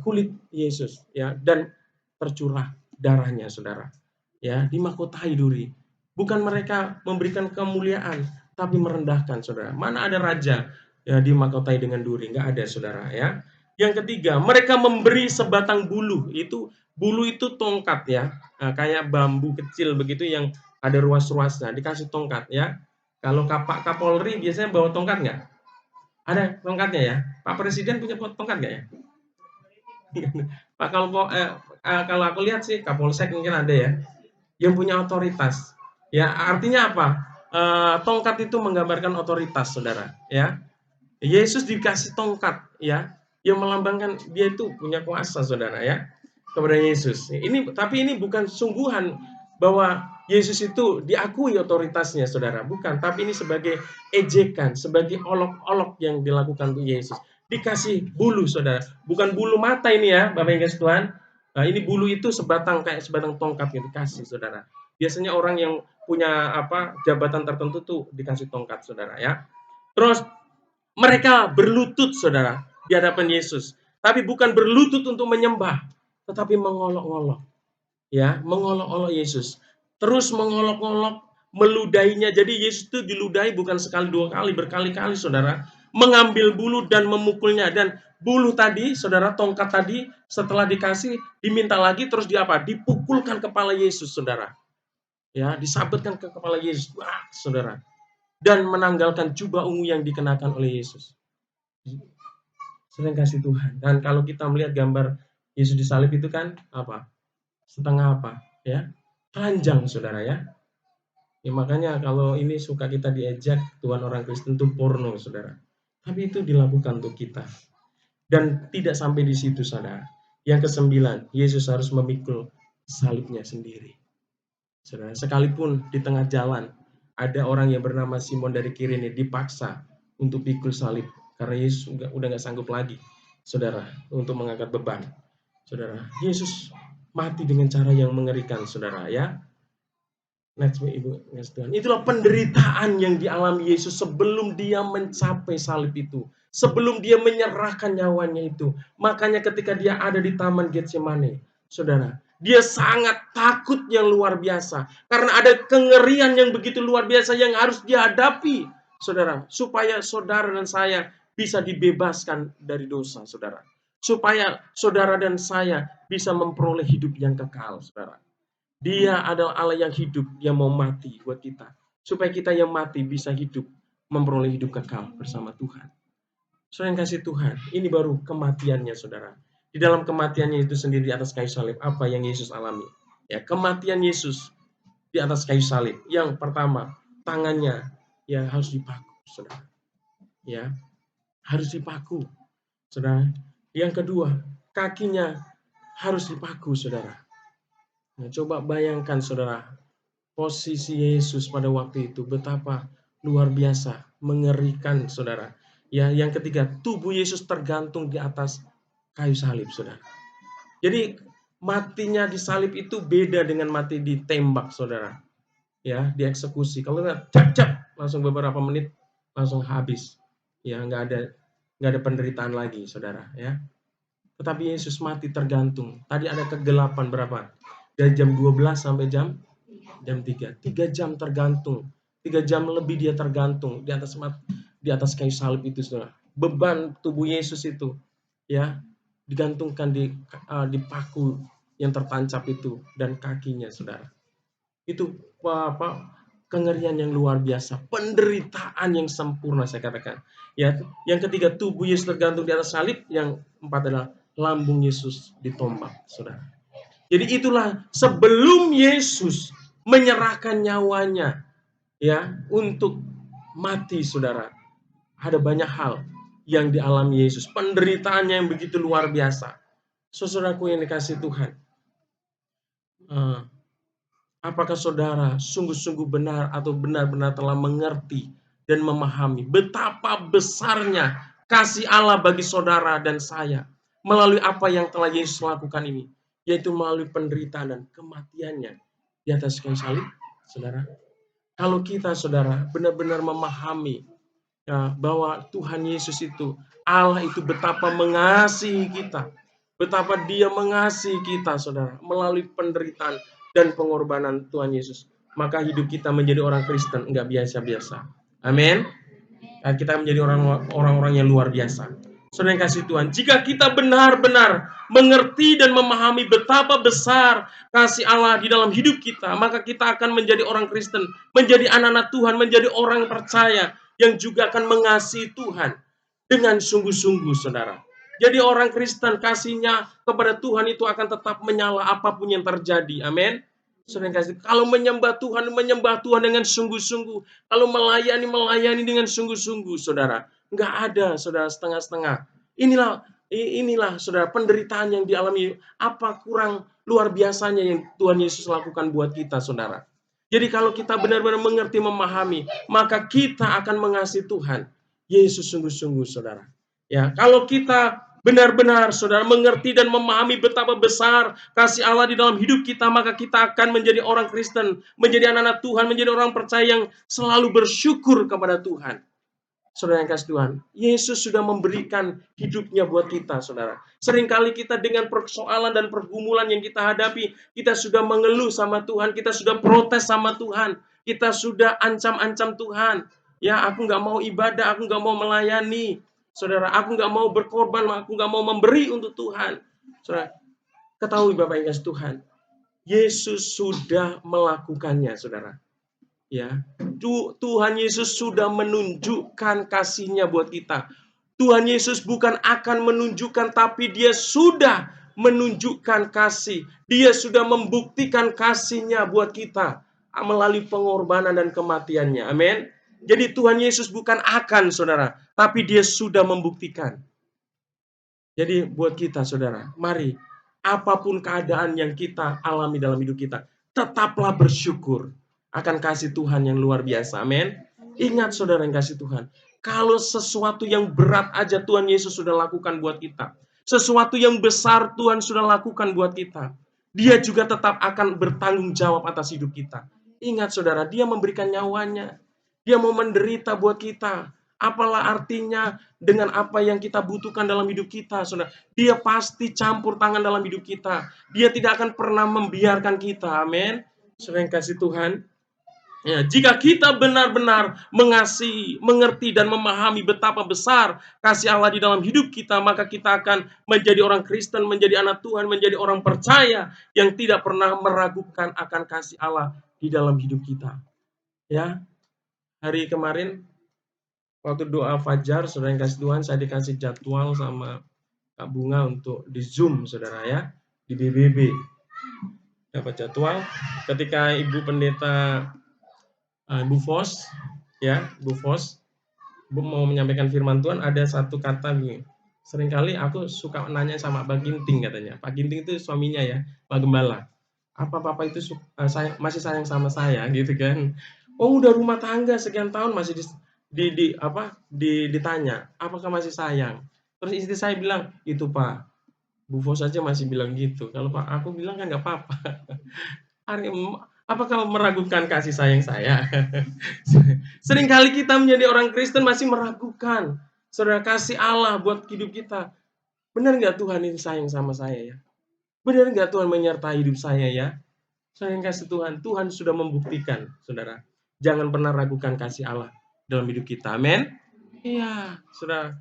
kulit Yesus, ya, dan tercurah darahnya, saudara. Ya, dimahkotai duri. Bukan mereka memberikan kemuliaan, tapi merendahkan, saudara. Mana ada raja ya dimahkotai dengan duri, nggak ada saudara ya. Yang ketiga, mereka memberi sebatang bulu. Bulu itu tongkat ya, kayak bambu kecil begitu yang ada ruas-ruasnya, dikasih tongkat ya. Kalau Pak Kapolri biasanya bawa tongkat nggak? Ada tongkatnya ya. Pak Presiden punya tongkat nggak ya? Pak kalau aku lihat sih Kapolsek mungkin ada ya, yang punya otoritas. Ya artinya apa? Tongkat itu menggambarkan otoritas, saudara. Ya, Yesus dikasih tongkat, ya, yang melambangkan dia itu punya kuasa, saudara, ya, kepada Yesus. Tapi ini bukan sungguhan bahwa Yesus itu diakui otoritasnya, saudara. Bukan, tapi ini sebagai ejekan, sebagai olok-olok yang dilakukan untuk Yesus. Dikasih bulu, saudara. Bukan bulu mata ini ya, Bapak Ibu Tuhan. Nah, ini bulu itu kayak sebatang tongkat yang dikasih, saudara. Biasanya orang yang punya jabatan tertentu tuh dikasih tongkat, saudara, ya. Terus mereka berlutut, saudara, di hadapan Yesus. Tapi bukan berlutut untuk menyembah, tetapi mengolok-olok. Ya, mengolok-olok Yesus. Terus mengolok-olok, meludahinya. Jadi Yesus itu diludahi bukan sekali dua kali, berkali-kali, saudara. Mengambil bulu dan memukulnya. Dan bulu tadi, saudara, tongkat tadi, setelah dikasih, diminta lagi, terus dipukulkan kepala Yesus, saudara. Ya, disabetkan ke kepala Yesus. Wah, saudara. Dan menanggalkan jubah ungu yang dikenakan oleh Yesus. Sering kasih Tuhan. Dan kalau kita melihat gambar Yesus disalib itu kan setengah ya, telanjang, saudara, ya. Makanya kalau ini suka kita diejek Tuhan orang Kristen itu porno, saudara. Tapi itu dilakukan untuk kita. Dan tidak sampai di situ, saudara. Yang ke-9, Yesus harus memikul salibnya sendiri, saudara. Sekalipun di tengah jalan ada orang yang bernama Simon dari Kirene dipaksa untuk pikul salib karena Yesus udah nggak sanggup lagi, saudara, untuk mengangkat beban, saudara. Yesus mati dengan cara yang mengerikan, saudara, ya. Next, Ibu, next Tuhan. Itulah penderitaan yang dialami Yesus sebelum dia mencapai salib itu, sebelum dia menyerahkan nyawanya itu. Makanya ketika dia ada di Taman Getsemane, saudara, dia sangat takut yang luar biasa karena ada kengerian yang begitu luar biasa yang harus dihadapi, saudara, supaya saudara dan saya bisa dibebaskan dari dosa, saudara. Supaya saudara dan saya bisa memperoleh hidup yang kekal, saudara. Dia adalah Allah yang hidup, yang mau mati buat kita. Supaya kita yang mati bisa hidup, memperoleh hidup kekal bersama Tuhan. Saudara yang kasih Tuhan, ini baru kematiannya, saudara. Di dalam kematiannya itu sendiri di atas kayu salib, apa yang Yesus alami? Ya, kematian Yesus di atas kayu salib. Yang pertama, tangannya ya harus dipaku, saudara. Ya, harus dipaku, saudara. Yang kedua, kakinya harus dipaku, saudara. Nah, coba bayangkan, saudara, posisi Yesus pada waktu itu betapa luar biasa, mengerikan, saudara. Ya, yang ketiga, tubuh Yesus tergantung di atas kayu salib, saudara. Jadi matinya di salib itu beda dengan mati ditembak, saudara. Ya, dieksekusi. Kalau nggak cap langsung beberapa menit langsung habis. Ya, nggak ada penderitaan lagi, saudara. Ya. Tetapi Yesus mati tergantung. Tadi ada kegelapan berapa? Dari jam 12 sampai jam 3. 3 jam tergantung. 3 jam lebih dia tergantung di atas kayu salib itu, saudara. Beban tubuh Yesus itu ya digantungkan di paku yang tertancap itu dan kakinya, saudara. Itu kengerian yang luar biasa, penderitaan yang sempurna, saya katakan. Ya, yang ketiga, tubuh Yesus tergantung di atas salib. Yang empat adalah lambung Yesus ditombak, saudara. Jadi itulah sebelum Yesus menyerahkan nyawanya ya untuk mati, saudara. Ada banyak hal yang dialami Yesus, penderitaannya yang begitu luar biasa. Saudaraku yang dikasih Tuhan, apakah saudara sungguh-sungguh benar atau benar-benar telah mengerti dan memahami betapa besarnya kasih Allah bagi saudara dan saya melalui apa yang telah Yesus lakukan ini, yaitu melalui penderitaan dan kematiannya di atas kayu salib, saudara. Kalau kita, saudara, benar-benar memahami ya, bahwa Tuhan Yesus itu, Allah itu betapa mengasihi kita, betapa Dia mengasihi kita, saudara, melalui penderitaan dan pengorbanan Tuhan Yesus, maka hidup kita menjadi orang Kristen enggak biasa-biasa. Amin. Kita menjadi orang-orang yang luar biasa. Saudara yang kasih Tuhan, jika kita benar-benar mengerti dan memahami betapa besar kasih Allah di dalam hidup kita, maka kita akan menjadi orang Kristen, menjadi anak-anak Tuhan, menjadi orang percaya yang juga akan mengasihi Tuhan dengan sungguh-sungguh, saudara. Jadi orang Kristen kasihnya kepada Tuhan itu akan tetap menyala apapun yang terjadi. Amin. Saudara yang kasih, kalau menyembah Tuhan dengan sungguh-sungguh. Kalau melayani dengan sungguh-sungguh, saudara. Nggak ada, saudara, setengah-setengah. Inilah, saudara, penderitaan yang dialami. Apa kurang luar biasanya yang Tuhan Yesus lakukan buat kita, saudara. Jadi kalau kita benar-benar mengerti, memahami, maka kita akan mengasihi Tuhan Yesus sungguh-sungguh, saudara. Ya, kalau kita benar-benar, saudara, mengerti dan memahami betapa besar kasih Allah di dalam hidup kita, maka kita akan menjadi orang Kristen, menjadi anak-anak Tuhan, menjadi orang percaya yang selalu bersyukur kepada Tuhan. Saudara yang kasih Tuhan, Yesus sudah memberikan hidupnya buat kita, saudara. Seringkali kita dengan persoalan dan pergumulan yang kita hadapi, kita sudah mengeluh sama Tuhan, kita sudah protes sama Tuhan, kita sudah ancam-ancam Tuhan. Ya, aku nggak mau ibadah, aku nggak mau melayani. Saudara, aku nggak mau berkorban, aku nggak mau memberi untuk Tuhan. Saudara, ketahui Bapak yang kasih Tuhan, Yesus sudah melakukannya, saudara. Ya, Tuhan Yesus sudah menunjukkan kasih-Nya buat kita. Tuhan Yesus bukan akan menunjukkan, tapi Dia sudah menunjukkan kasih. Dia sudah membuktikan kasih-Nya buat kita melalui pengorbanan dan kematian-Nya. Amin. Jadi Tuhan Yesus bukan akan, saudara, tapi Dia sudah membuktikan. Jadi buat kita, saudara, mari apapun keadaan yang kita alami dalam hidup kita, tetaplah bersyukur akan kasih Tuhan yang luar biasa. Amin. Ingat, saudara yang kasih Tuhan, kalau sesuatu yang berat aja Tuhan Yesus sudah lakukan buat kita. Sesuatu yang besar Tuhan sudah lakukan buat kita. Dia juga tetap akan bertanggung jawab atas hidup kita. Ingat, saudara, Dia memberikan nyawanya. Dia mau menderita buat kita. Apalah artinya dengan apa yang kita butuhkan dalam hidup kita, saudara. Dia pasti campur tangan dalam hidup kita. Dia tidak akan pernah membiarkan kita. Amin. Saudara yang kasih Tuhan, ya, jika kita benar-benar mengasihi, mengerti dan memahami betapa besar kasih Allah di dalam hidup kita, maka kita akan menjadi orang Kristen, menjadi anak Tuhan, menjadi orang percaya yang tidak pernah meragukan akan kasih Allah di dalam hidup kita. Ya, hari kemarin waktu doa fajar, saudara yang kasih Tuhan, saya dikasih jadwal sama Kak Bunga untuk di Zoom, saudara ya, di BBB. Dapat jadwal ketika Ibu Pendeta Bu Fos, ya, Bu Fos, Bu mau menyampaikan firman Tuhan, ada satu kata begini. Seringkali aku suka nanya sama Pak Ginting, katanya. Pak Ginting itu suaminya ya, Pak Gembala. Apa Papa itu masih sayang sama saya, gitu kan? Oh, udah rumah tangga sekian tahun masih ditanya, apakah masih sayang? Terus istri saya bilang, itu Pak, Bu Fos aja masih bilang gitu. Kalau Pak aku bilang kan nggak apa-apa. Apakah meragukan kasih sayang saya? Seringkali kita menjadi orang Kristen masih meragukan, saudara, kasih Allah buat hidup kita. Benar nggak Tuhan ini sayang sama saya ya? Benar nggak Tuhan menyertai hidup saya ya? Sayang kasih Tuhan, Tuhan sudah membuktikan, saudara. Jangan pernah ragukan kasih Allah dalam hidup kita. Amin. Iya, saudara.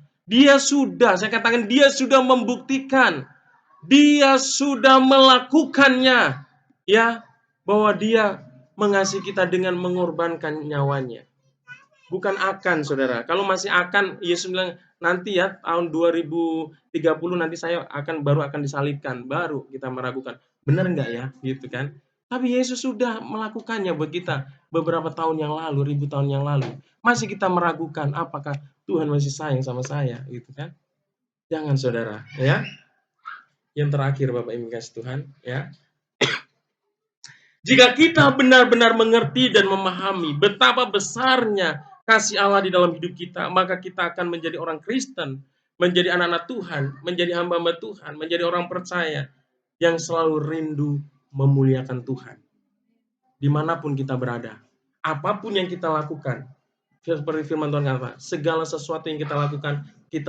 Saya katakan Dia sudah membuktikan. Dia sudah melakukannya. Ya, bahwa Dia mengasihi kita dengan mengorbankan nyawanya. Bukan akan, saudara. Kalau masih akan, Yesus bilang, nanti ya, tahun 2030 nanti saya baru akan disalibkan. Baru kita meragukan. Benar enggak ya? Gitu kan. Tapi Yesus sudah melakukannya buat kita beberapa tahun yang lalu, ribu tahun yang lalu. Masih kita meragukan apakah Tuhan masih sayang sama saya, gitu kan. Jangan, saudara. Ya. Yang terakhir, Bapak Ibu kasih Tuhan, ya. Jika kita benar-benar mengerti dan memahami betapa besarnya kasih Allah di dalam hidup kita, maka kita akan menjadi orang Kristen, menjadi anak-anak Tuhan, menjadi hamba-hamba Tuhan, menjadi orang percaya yang selalu rindu memuliakan Tuhan. Dimanapun kita berada, apapun yang kita lakukan, seperti firman Tuhan kata, segala sesuatu yang kita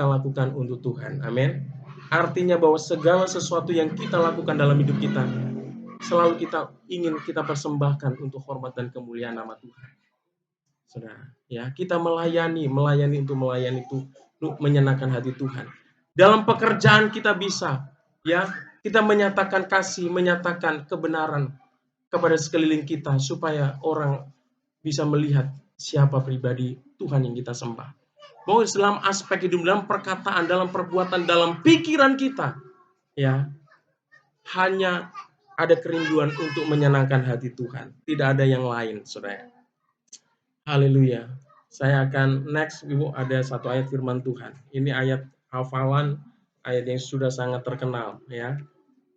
lakukan untuk Tuhan. Amin. Artinya bahwa segala sesuatu yang kita lakukan dalam hidup kita, selalu kita ingin kita persembahkan untuk hormat dan kemuliaan nama Tuhan. Saudara. Ya, kita melayani itu untuk menyenangkan hati Tuhan. Dalam pekerjaan kita bisa, ya, kita menyatakan kasih, menyatakan kebenaran kepada sekeliling kita supaya orang bisa melihat siapa pribadi Tuhan yang kita sembah. Mau dalam aspek hidup, dalam perkataan, dalam perbuatan, dalam pikiran kita, ya, hanya ada kerinduan untuk menyenangkan hati Tuhan. Tidak ada yang lain, saudara. Haleluya. Saya akan next, Ibu, ada satu ayat firman Tuhan. Ini ayat hafalan, ayat yang sudah sangat terkenal, ya.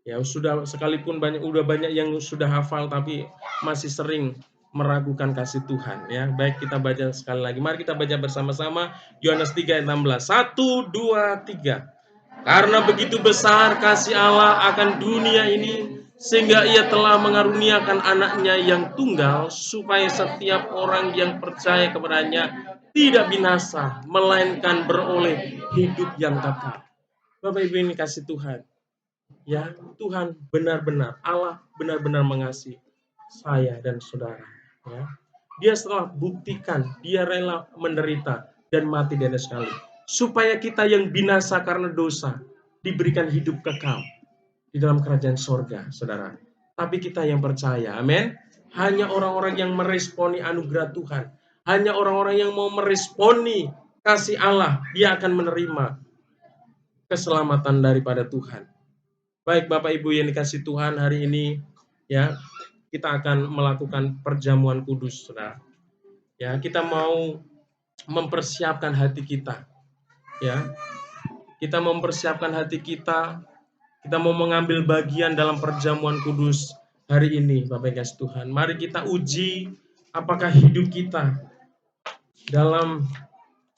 Ya, sudah sekalipun udah banyak yang sudah hafal tapi masih sering meragukan kasih Tuhan, ya. Baik, kita baca sekali lagi. Mari kita baca bersama-sama Yohanes 3 ayat 16. 1 2 3. Karena begitu besar kasih Allah akan dunia ini, sehingga ia telah mengaruniakan anaknya yang tunggal, supaya setiap orang yang percaya kepadanya tidak binasa, melainkan beroleh hidup yang kekal. Bapak Ibu ini kasih Tuhan. Ya, Tuhan benar-benar, Allah benar-benar mengasihi saya dan saudara. Ya. Dia setelah buktikan, dia rela menderita dan mati di atas kayu, supaya kita yang binasa karena dosa diberikan hidup kekal di dalam kerajaan sorga, saudara. Tapi kita yang percaya, amin. Hanya orang-orang yang meresponi anugerah Tuhan, hanya orang-orang yang mau meresponi kasih Allah, dia akan menerima keselamatan daripada Tuhan. Baik Bapak Ibu yang dikasih Tuhan, hari ini ya kita akan melakukan perjamuan kudus, saudara. Ya, kita mau mempersiapkan hati kita. Ya. Kita mempersiapkan hati kita. Kita mau mengambil bagian dalam perjamuan kudus hari ini, Bapak Ibu Tuhan. Mari kita uji apakah hidup kita dalam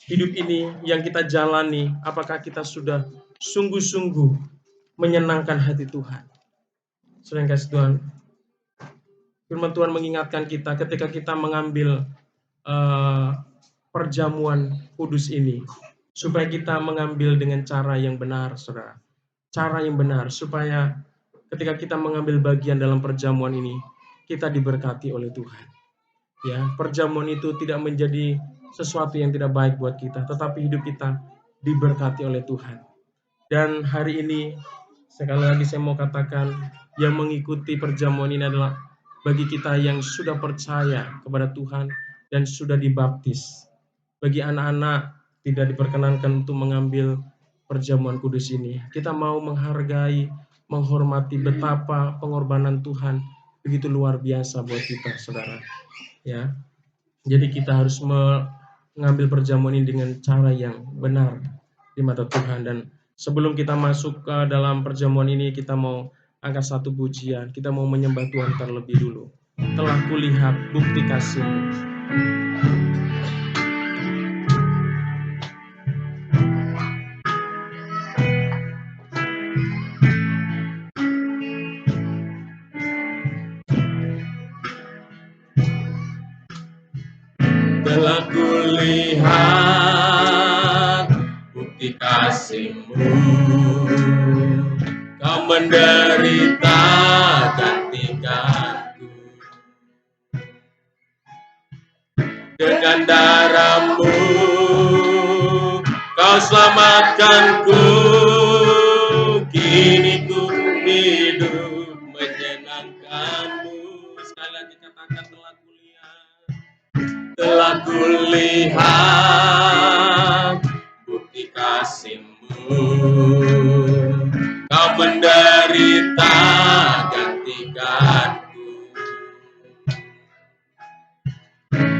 hidup ini yang kita jalani, apakah kita sudah sungguh-sungguh menyenangkan hati Tuhan. Saudara yang kasih Tuhan, firman Tuhan mengingatkan kita ketika kita mengambil perjamuan kudus ini, supaya kita mengambil dengan cara yang benar, saudara. Cara yang benar, supaya ketika kita mengambil bagian dalam perjamuan ini, kita diberkati oleh Tuhan. Ya, perjamuan itu tidak menjadi sesuatu yang tidak baik buat kita, tetapi hidup kita diberkati oleh Tuhan. Dan hari ini, sekali lagi saya mau katakan, yang mengikuti perjamuan ini adalah bagi kita yang sudah percaya kepada Tuhan dan sudah dibaptis. Bagi anak-anak tidak diperkenankan untuk mengambil perjamuan kudus ini. Kita mau menghargai, menghormati betapa pengorbanan Tuhan begitu luar biasa buat kita, saudara. Ya, jadi kita harus mengambil perjamuan ini dengan cara yang benar di mata Tuhan. Dan sebelum kita masuk ke dalam perjamuan ini, kita mau angkat satu pujian. Kita mau menyembah Tuhan terlebih dulu. Telah kulihat bukti kasih-Mu. Telah kulihat bukti kasih-Mu, Kau menderita gantikanku. Dengan darah-Mu Kau selamatkanku. Kini ku hidup menyenangkan-Mu. Sekali lagi katakan, telah kulihat bukti kasih-Mu, Kau menderita gantikanku.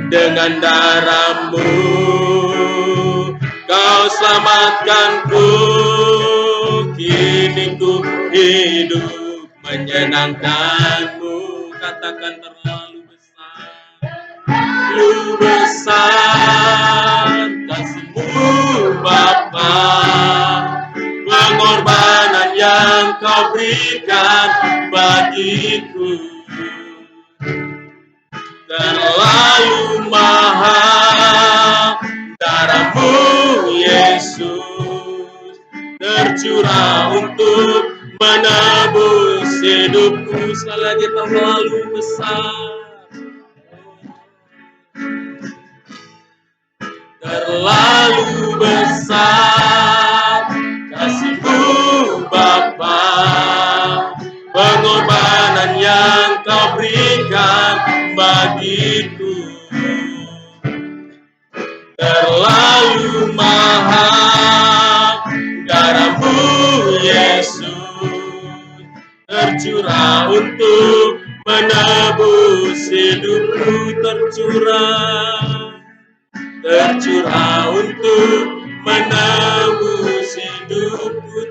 Dengan darah-Mu Kau selamatkanku. Kini ku hidup menyenangkan-Mu. Katakan, terlalu besar kasih-Mu Bapa, pengorbanan yang Kau berikan bagiku terlalu mahal. Darah-Mu Yesus tercurah untuk menebus hidupku. Sekali lagi, terlalu besar. terlalu besar kasih-Mu Bapa, pengorbanan yang Kau berikan bagiku terlalu mahal. Darah-Mu Yesus tercurah untuk menebus hidupku, tercurah untuk menebus hidupku,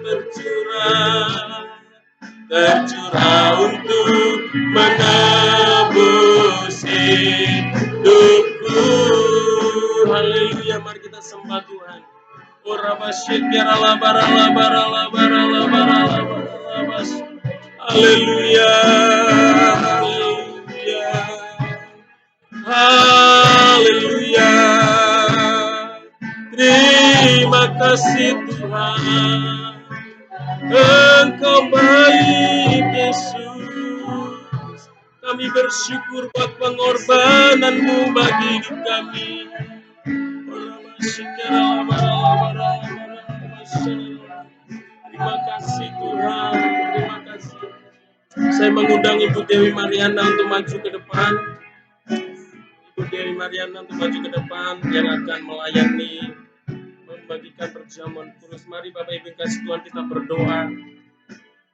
tercurah untuk menebus hidupku. Haleluya, mari kita sembah Tuhan. Ora basyikira la bara la bara la bara la bara la bara la bas. Haleluya, haleluya, haleluya. Terima kasih Tuhan, Engkau baik Yesus. Kami bersyukur buat pengorbanan-Mu bagi hidup kami. Terima kasih Tuhan, terima kasih. Saya mengundang Ibu Dewi Mariana untuk maju ke depan. Ibu Dewi Mariana untuk maju ke depan yang akan melayani, membagikan perjamuan kudus. Mari Bapak Ibu yang kasih Tuhan, kita berdoa.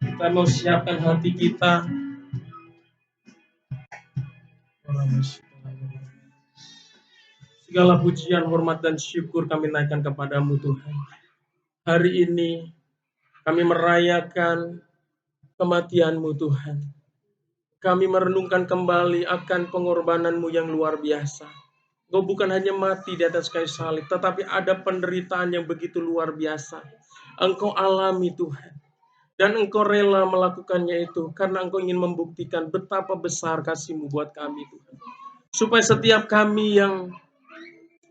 Kita mau siapkan hati kita. Segala pujian, hormat, dan syukur kami naikkan kepadamu Tuhan. Hari ini kami merayakan kematian-Mu Tuhan. Kami merenungkan kembali akan pengorbanan-Mu yang luar biasa. Engkau bukan hanya mati di atas kayu salib, tetapi ada penderitaan yang begitu luar biasa. Engkau alami Tuhan. Dan Engkau rela melakukannya itu karena Engkau ingin membuktikan betapa besar kasih-Mu buat kami Tuhan. Supaya setiap kami yang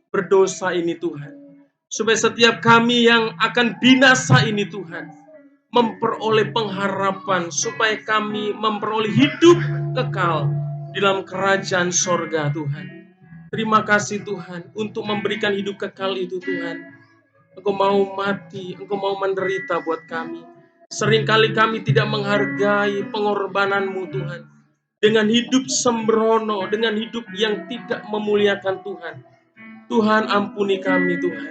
berdosa ini Tuhan, supaya setiap kami yang akan binasa ini Tuhan, memperoleh pengharapan, supaya kami memperoleh hidup kekal di dalam kerajaan sorga Tuhan. Terima kasih Tuhan untuk memberikan hidup kekal itu Tuhan. Engkau mau mati, Engkau mau menderita buat kami. Seringkali kami tidak menghargai pengorbanan-Mu Tuhan. Dengan hidup sembrono, dengan hidup yang tidak memuliakan Tuhan. Tuhan ampuni kami Tuhan.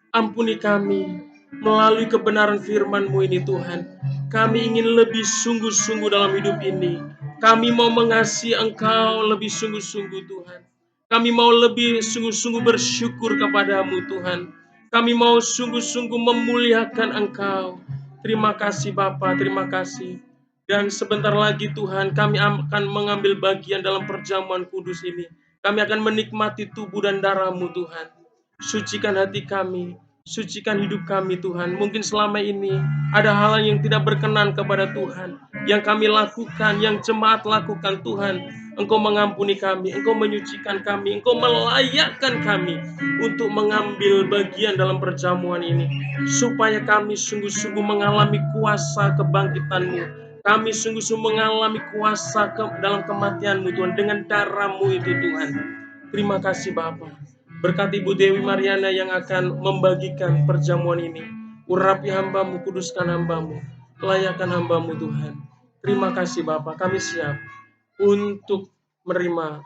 Ampuni kami melalui kebenaran firman-Mu ini Tuhan. Kami ingin lebih sungguh-sungguh dalam hidup ini. Kami mau mengasihi Engkau lebih sungguh-sungguh Tuhan. Kami mau lebih sungguh-sungguh bersyukur kepadamu Tuhan. Kami mau sungguh-sungguh memuliakan Engkau. Terima kasih Bapa, terima kasih. Dan sebentar lagi Tuhan, kami akan mengambil bagian dalam perjamuan kudus ini. Kami akan menikmati tubuh dan darah-Mu Tuhan. Sucikan hati kami, sucikan hidup kami Tuhan. Mungkin selama ini ada hal yang tidak berkenan kepada Tuhan, yang kami lakukan, yang jemaat lakukan Tuhan. Engkau mengampuni kami, Engkau menyucikan kami, Engkau melayakkan kami untuk mengambil bagian dalam perjamuan ini. Supaya kami sungguh-sungguh mengalami kuasa kebangkitan-Mu. Kami sungguh-sungguh mengalami kuasa dalam kematian-Mu Tuhan, dengan darah-Mu itu Tuhan. Terima kasih Bapa. Berkati Ibu Dewi Mariana yang akan membagikan perjamuan ini. Urapi hamba-Mu, kuduskan hamba-Mu, layakan hamba-Mu Tuhan. Terima kasih Bapa, kami siap untuk menerima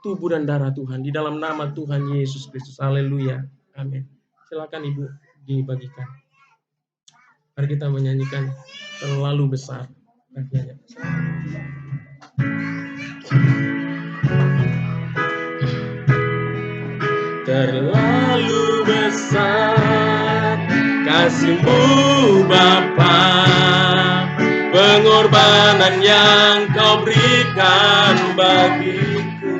tubuh dan darah Tuhan di dalam nama Tuhan Yesus Kristus. Haleluya. Amin. Silakan Ibu dibagikan. Mari kita menyanyikan terlalu besar. Terlalu besar kasih-Mu Bapa, pengorbanan yang Kau berikan bagiku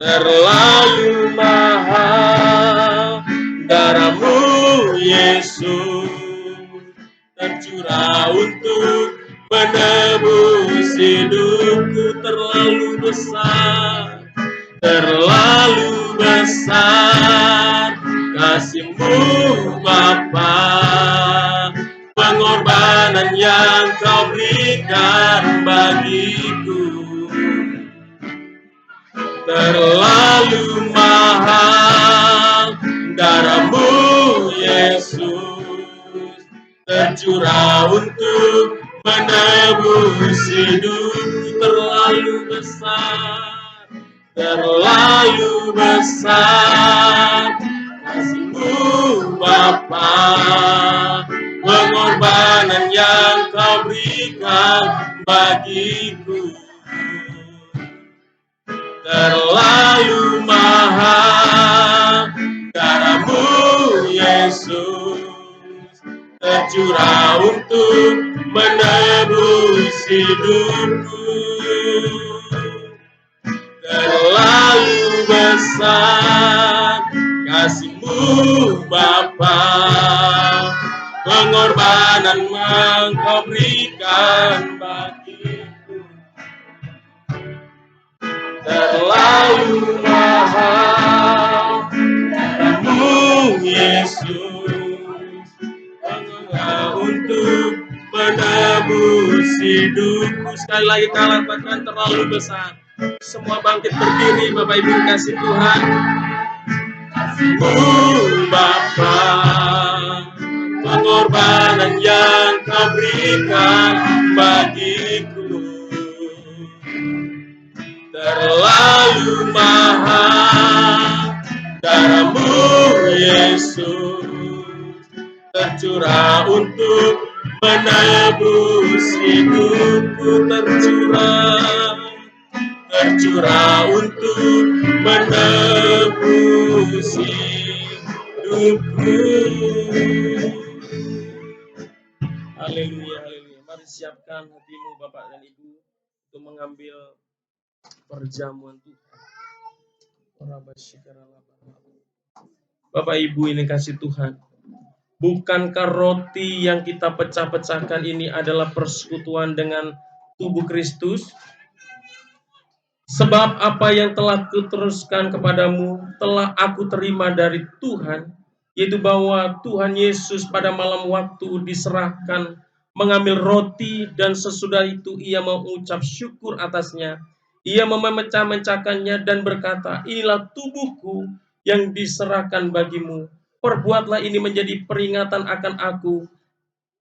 terlalu mahal. Darah-Mu Yesus tercurah untuk menebus hidupku. Terlalu besar, terlalu besar kasih-Mu Bapa, pengorbanan yang Kau berikan bagiku terlalu mahal darahmu Yesus tercurah untuk menebus hidupku. Terlalu besar kasih-Mu Bapa, pengorbanan yang Kau berikan bagiku. Terlalu mahal darahmu Yesus tercurah untuk menebus hidupku. Terlalu besar kasih-Mu Bapa, pengorbanan yang Kau berikan bagiku. Terlalu mahal darahmu Yesus untuk menebus hidupku. Sekali lagi kita katakan terlalu besar. Semua bangkit berdiri, Bapak Ibu kasih Tuhan. Kasih-Mu Bapa, pengorbanan yang Kau berikan bagiku. Terlalu mahal darahmu Yesus tercurah untuk menebus hidupku. Tercurah untuk menebus hidupku. Haleluya, haleluya. Mari siapkan hatimu Bapak dan Ibu untuk mengambil perjamuan Tuhan. Bapak Ibu ini kasih Tuhan. Bukankah roti yang kita pecah-pecahkan ini adalah persekutuan dengan tubuh Kristus? Sebab apa yang telah kuteruskan kepadamu telah aku terima dari Tuhan, yaitu bahwa Tuhan Yesus pada malam waktu diserahkan mengambil roti, dan sesudah itu ia mengucap syukur atasnya. Ia memecah-mecahkannya dan berkata, inilah tubuhku yang diserahkan bagimu. Perbuatlah ini menjadi peringatan akan aku.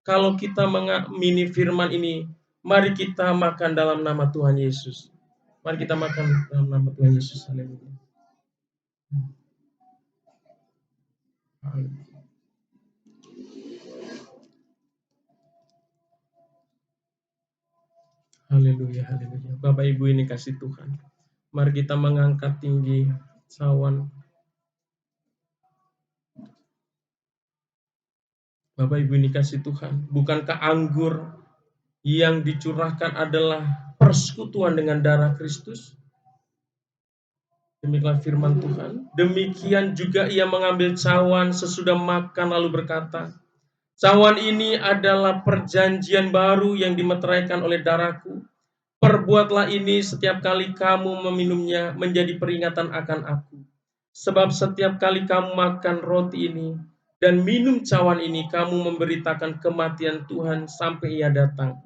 Kalau kita mengamini firman ini, mari kita makan dalam nama Tuhan Yesus. Mari kita makan dalam nama Tuhan Yesus. Haleluya. Haleluya, haleluya. Bapak Ibu ini kasih Tuhan. Mari kita mengangkat tinggi cawan. Bapak Ibu ini kasih Tuhan. Bukankah anggur yang dicurahkan adalah persekutuan dengan darah Kristus? Demikian firman Tuhan. Demikian juga ia mengambil cawan sesudah makan lalu berkata, cawan ini adalah perjanjian baru yang dimeteraikan oleh darahku. Perbuatlah ini setiap kali kamu meminumnya menjadi peringatan akan aku. Sebab setiap kali kamu makan roti ini dan minum cawan ini, kamu memberitakan kematian Tuhan sampai ia datang.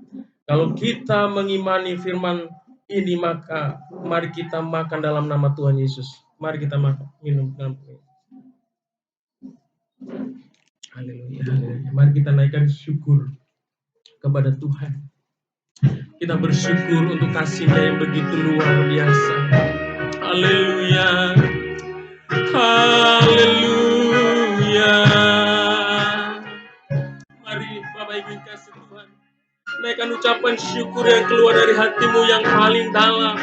Kalau kita mengimani firman ini, maka mari kita makan dalam nama Tuhan Yesus. Mari kita makan, minum dalam Tuhan. Haleluya, haleluya. Mari kita naikkan syukur kepada Tuhan. Kita bersyukur untuk kasih-Nya yang begitu luar biasa. Haleluya. Haleluya. Mari Bapak Ibu kasih Tuhan. Naikkan ucapan syukur yang keluar dari hatimu yang paling dalam.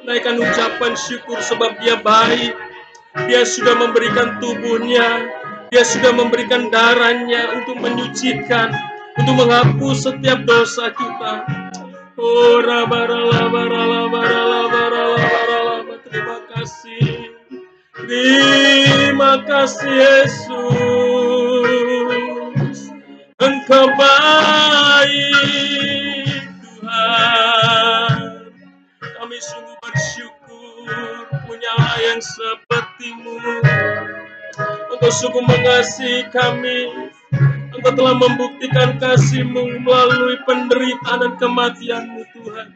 Naikkan ucapan syukur sebab Dia baik. Dia sudah memberikan tubuhnya. Dia sudah memberikan darahnya untuk menyucikan, untuk menghapus setiap dosa kita. Oh, terima kasih. Terima kasih Yesus. Engkau baik Tuhan. Kami sungguh bersyukur punya yang seperti-Mu. Engkau sungguh mengasihi kami. Engkau telah membuktikan kasih-Mu melalui penderitaan dan kematian-Mu Tuhan.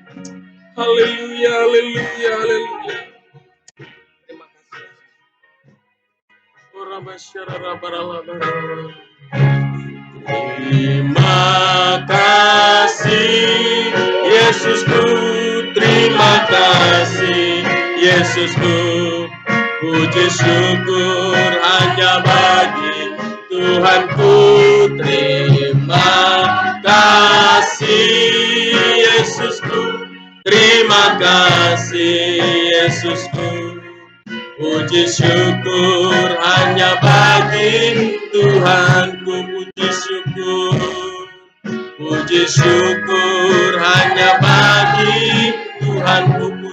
Haleluya, haleluya, haleluya. Terima kasih Yesusku, terima kasih Yesusku. Puji syukur hanya bagi Tuhanku. Terima kasih Yesusku, terima kasih Yesusku. Puji syukur hanya bagi Tuhanku. Puji syukur hanya bagi Tuhanku.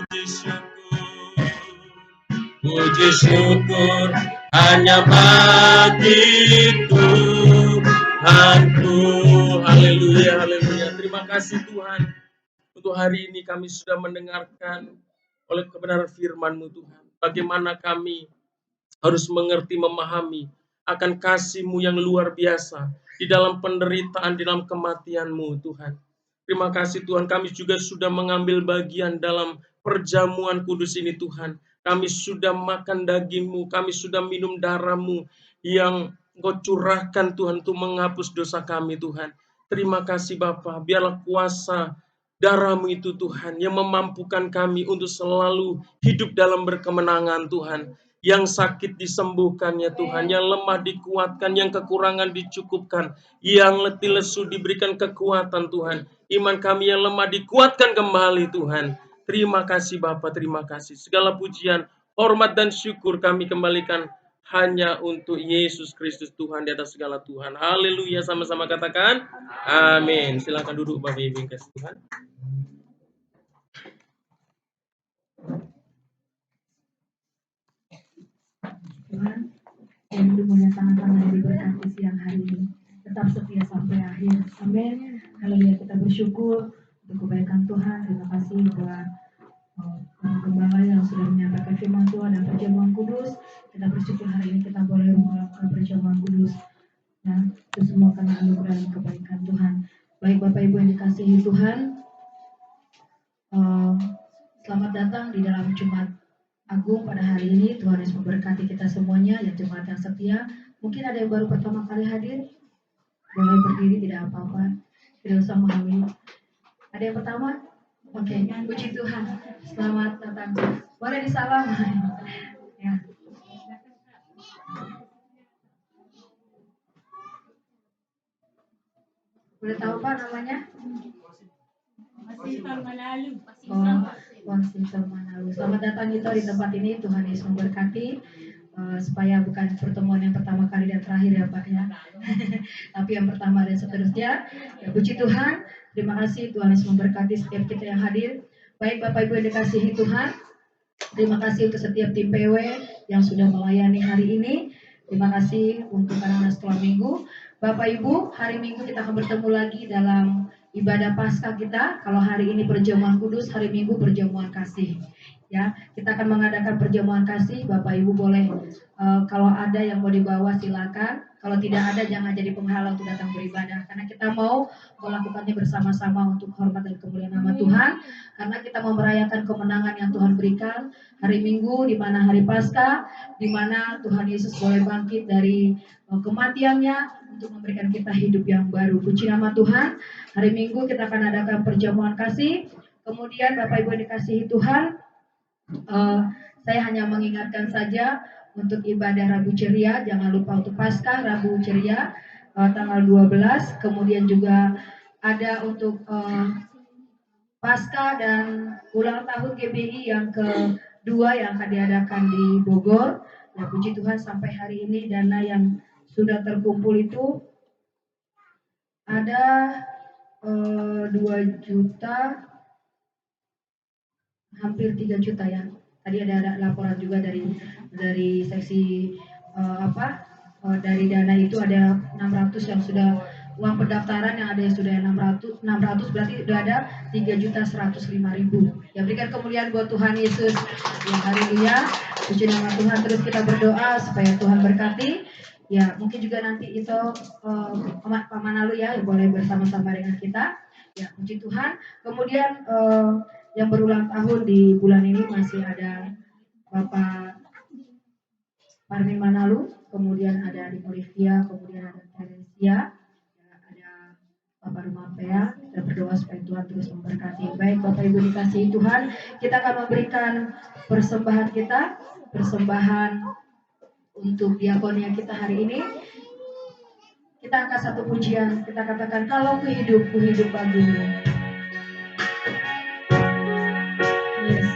Puji syukur hanya bagi Tuhanku. Haleluya, haleluya. Terima kasih Tuhan. Untuk hari ini kami sudah mendengarkan oleh kebenaran firman-Mu Tuhan. Bagaimana kami harus mengerti, memahami akan kasih-Mu yang luar biasa di dalam penderitaan, di dalam kematian-Mu Tuhan. Terima kasih Tuhan, kami juga sudah mengambil bagian dalam perjamuan kudus ini Tuhan. Kami sudah makan daging-Mu, kami sudah minum darah-Mu yang Engkau curahkan Tuhan untuk menghapus dosa kami Tuhan. Terima kasih Bapa, biarlah kuasa darah-Mu itu Tuhan yang memampukan kami untuk selalu hidup dalam berkemenangan Tuhan. Yang sakit disembuhkan ya Tuhan, yang lemah dikuatkan, yang kekurangan dicukupkan, yang letih lesu diberikan kekuatan Tuhan. Iman kami yang lemah dikuatkan kembali Tuhan. Terima kasih Bapa, terima kasih. Segala pujian, hormat dan syukur kami kembalikan hanya untuk Yesus Kristus Tuhan di atas segala Tuhan. Haleluya, sama-sama katakan amin. Silakan duduk Bapak Ibu yang kasih Tuhan. Tuhan, yang hidupnya sangat-sangat diberkati siang hari ini. Tetap setia sampai akhir. Amin. Haleluya, kita bersyukur untuk kebaikan Tuhan. Terima kasih buat gembala yang sudah menyampaikan firman Tuhan dan perjamuan kudus. Kita bersyukur hari ini kita boleh melakukan perjamuan kudus. Dan itu semua karena anugerah dan kebaikan Tuhan. Baik Bapak Ibu yang dikasihi Tuhan, selamat datang di dalam Jumat Agung pada hari ini. Tuhan Yesus memberkati kita semuanya, yang jemaat yang setia. Mungkin ada yang baru pertama kali hadir, boleh berdiri, tidak apa-apa, tidak usah malu. Ada yang pertama? Oke, puji Tuhan. Selamat datang. Boleh disalam. Ya. Boleh tahu Pak namanya? Washington Manalu. Washington Manalu. Selamat datang Ito di tempat ini. Tuhan Yesus memberkati. Supaya bukan pertemuan yang pertama kali dan terakhir ya Pak ya. Tapi yang pertama dan seterusnya. Ya, puji Tuhan. Terima kasih Tuhan Yesus memberkati setiap kita yang hadir. Baik Bapak Ibu yang dikasihi Tuhan. Terima kasih untuk setiap tim PW yang sudah melayani hari ini. Terima kasih untuk anak-anak sekolah minggu. Bapak Ibu, hari Minggu kita akan bertemu lagi dalam ibadah Paskah kita. Kalau hari ini perjamuan kudus, hari Minggu perjamuan kasih. Ya, kita akan mengadakan perjamuan kasih. Bapak Ibu boleh kalau ada yang mau dibawa silakan. Kalau tidak ada jangan jadi penghalang untuk datang beribadah. Karena kita mau melakukannya bersama-sama untuk hormat dan kemuliaan nama Tuhan. Karena kita mau merayakan kemenangan yang Tuhan berikan. Hari Minggu di mana hari Paskah, di mana Tuhan Yesus boleh bangkit dari kematiannya untuk memberikan kita hidup yang baru. Puji nama Tuhan. Hari Minggu kita akan adakan perjamuan kasih. Kemudian Bapak Ibu dikasihi Tuhan, saya hanya mengingatkan saja untuk ibadah Rabu Ceria, jangan lupa untuk Paskah Rabu Ceria tanggal 12. Kemudian juga ada untuk Paskah dan ulang tahun GBI yang kedua yang akan diadakan di Bogor. Ya puji Tuhan sampai hari ini dana yang sudah terkumpul itu ada 2 juta, hampir 3 juta ya. Tadi ada laporan juga dari seksi dari dana itu ada 600 yang sudah uang pendaftaran, yang ada yang sudah 600 berarti sudah ada 3.105.000. Ya berikan kemuliaan buat Tuhan Yesus. Ya haleluya. Puji nama Tuhan. Terus kita berdoa supaya Tuhan berkati. Ya mungkin juga nanti itu Pak Manalu ya boleh bersama-sama dengan kita. Ya puji Tuhan. Kemudian yang berulang tahun di bulan ini masih ada Bapak Parmi Manalu, kemudian ada Adik Olivia, kemudian ada Teresia, ada Bapak Rumah Pea. Kita berdoa supaya Tuhan terus memberkati. Baik Bapak Ibu dikasihi Tuhan, kita akan memberikan persembahan untuk diakonia kita hari ini. Kita angkat satu pujian, kita katakan kalau ku hidup bagimu. Yes.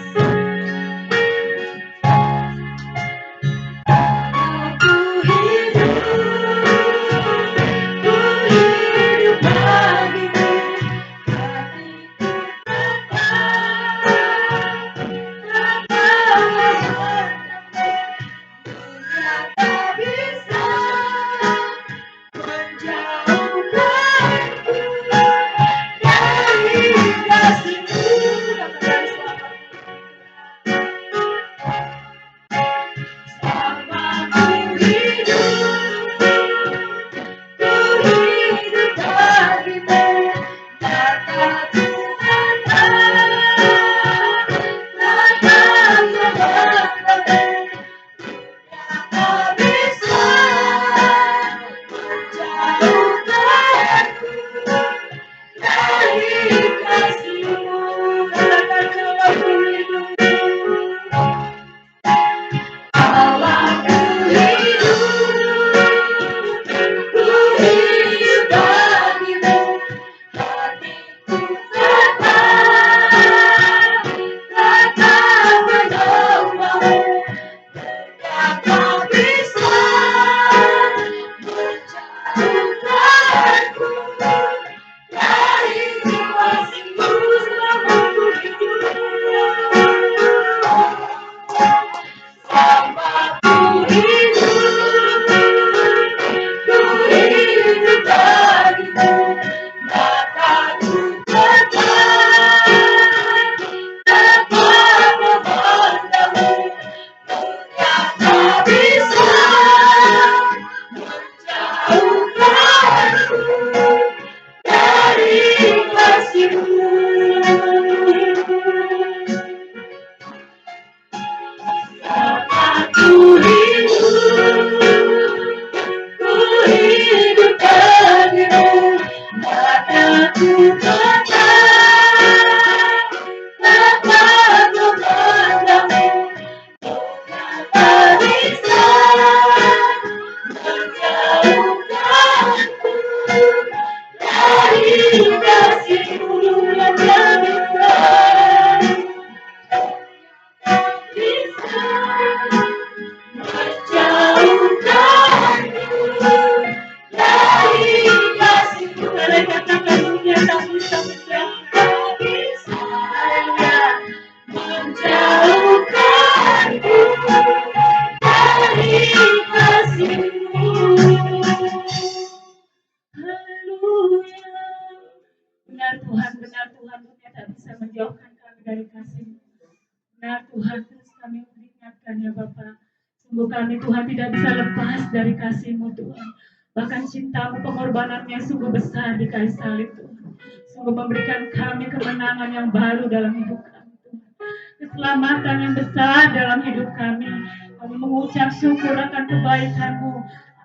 Kami Tuhan tidak bisa lepas dari kasih-Mu Tuhan. Bahkan cinta-Mu, pengorbanannya sungguh besar di kayu salib Tuhan. Sungguh memberikan kami kemenangan yang baru dalam hidup kami Tuhan. Keselamatan yang besar dalam hidup kami. Kami mengucap syukur akan kebaikan-Mu,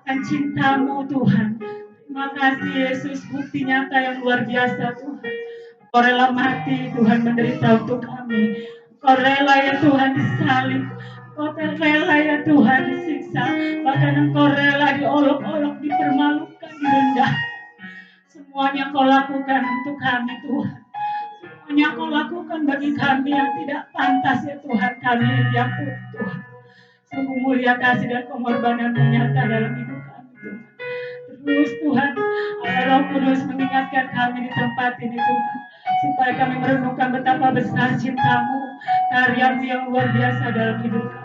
akan cinta-Mu Tuhan. Terima kasih Yesus, bukti nyata yang luar biasa Tuhan. Kau rela mati Tuhan menderita untuk kami. Kau rela ya Tuhan disalib. Kau rela ya Tuhan disiksa. Bahkan Engkau rela diolok-olok, dipermalukan, direndah. Semuanya Kau lakukan untuk kami Tuhan. Semuanya Kau lakukan bagi kami yang tidak pantas ya Tuhan. Kami yang Tuhan. Sungguh mulia kasih dan pengorbanan-Mu nyata dalam hidup kami Tuhan. Terus Tuhan, Allah Roh Kudus mengingatkan kami di tempat ini Tuhan. Supaya kami merenungkan betapa besar cinta-Mu, karya-Mu yang luar biasa dalam hidup kami.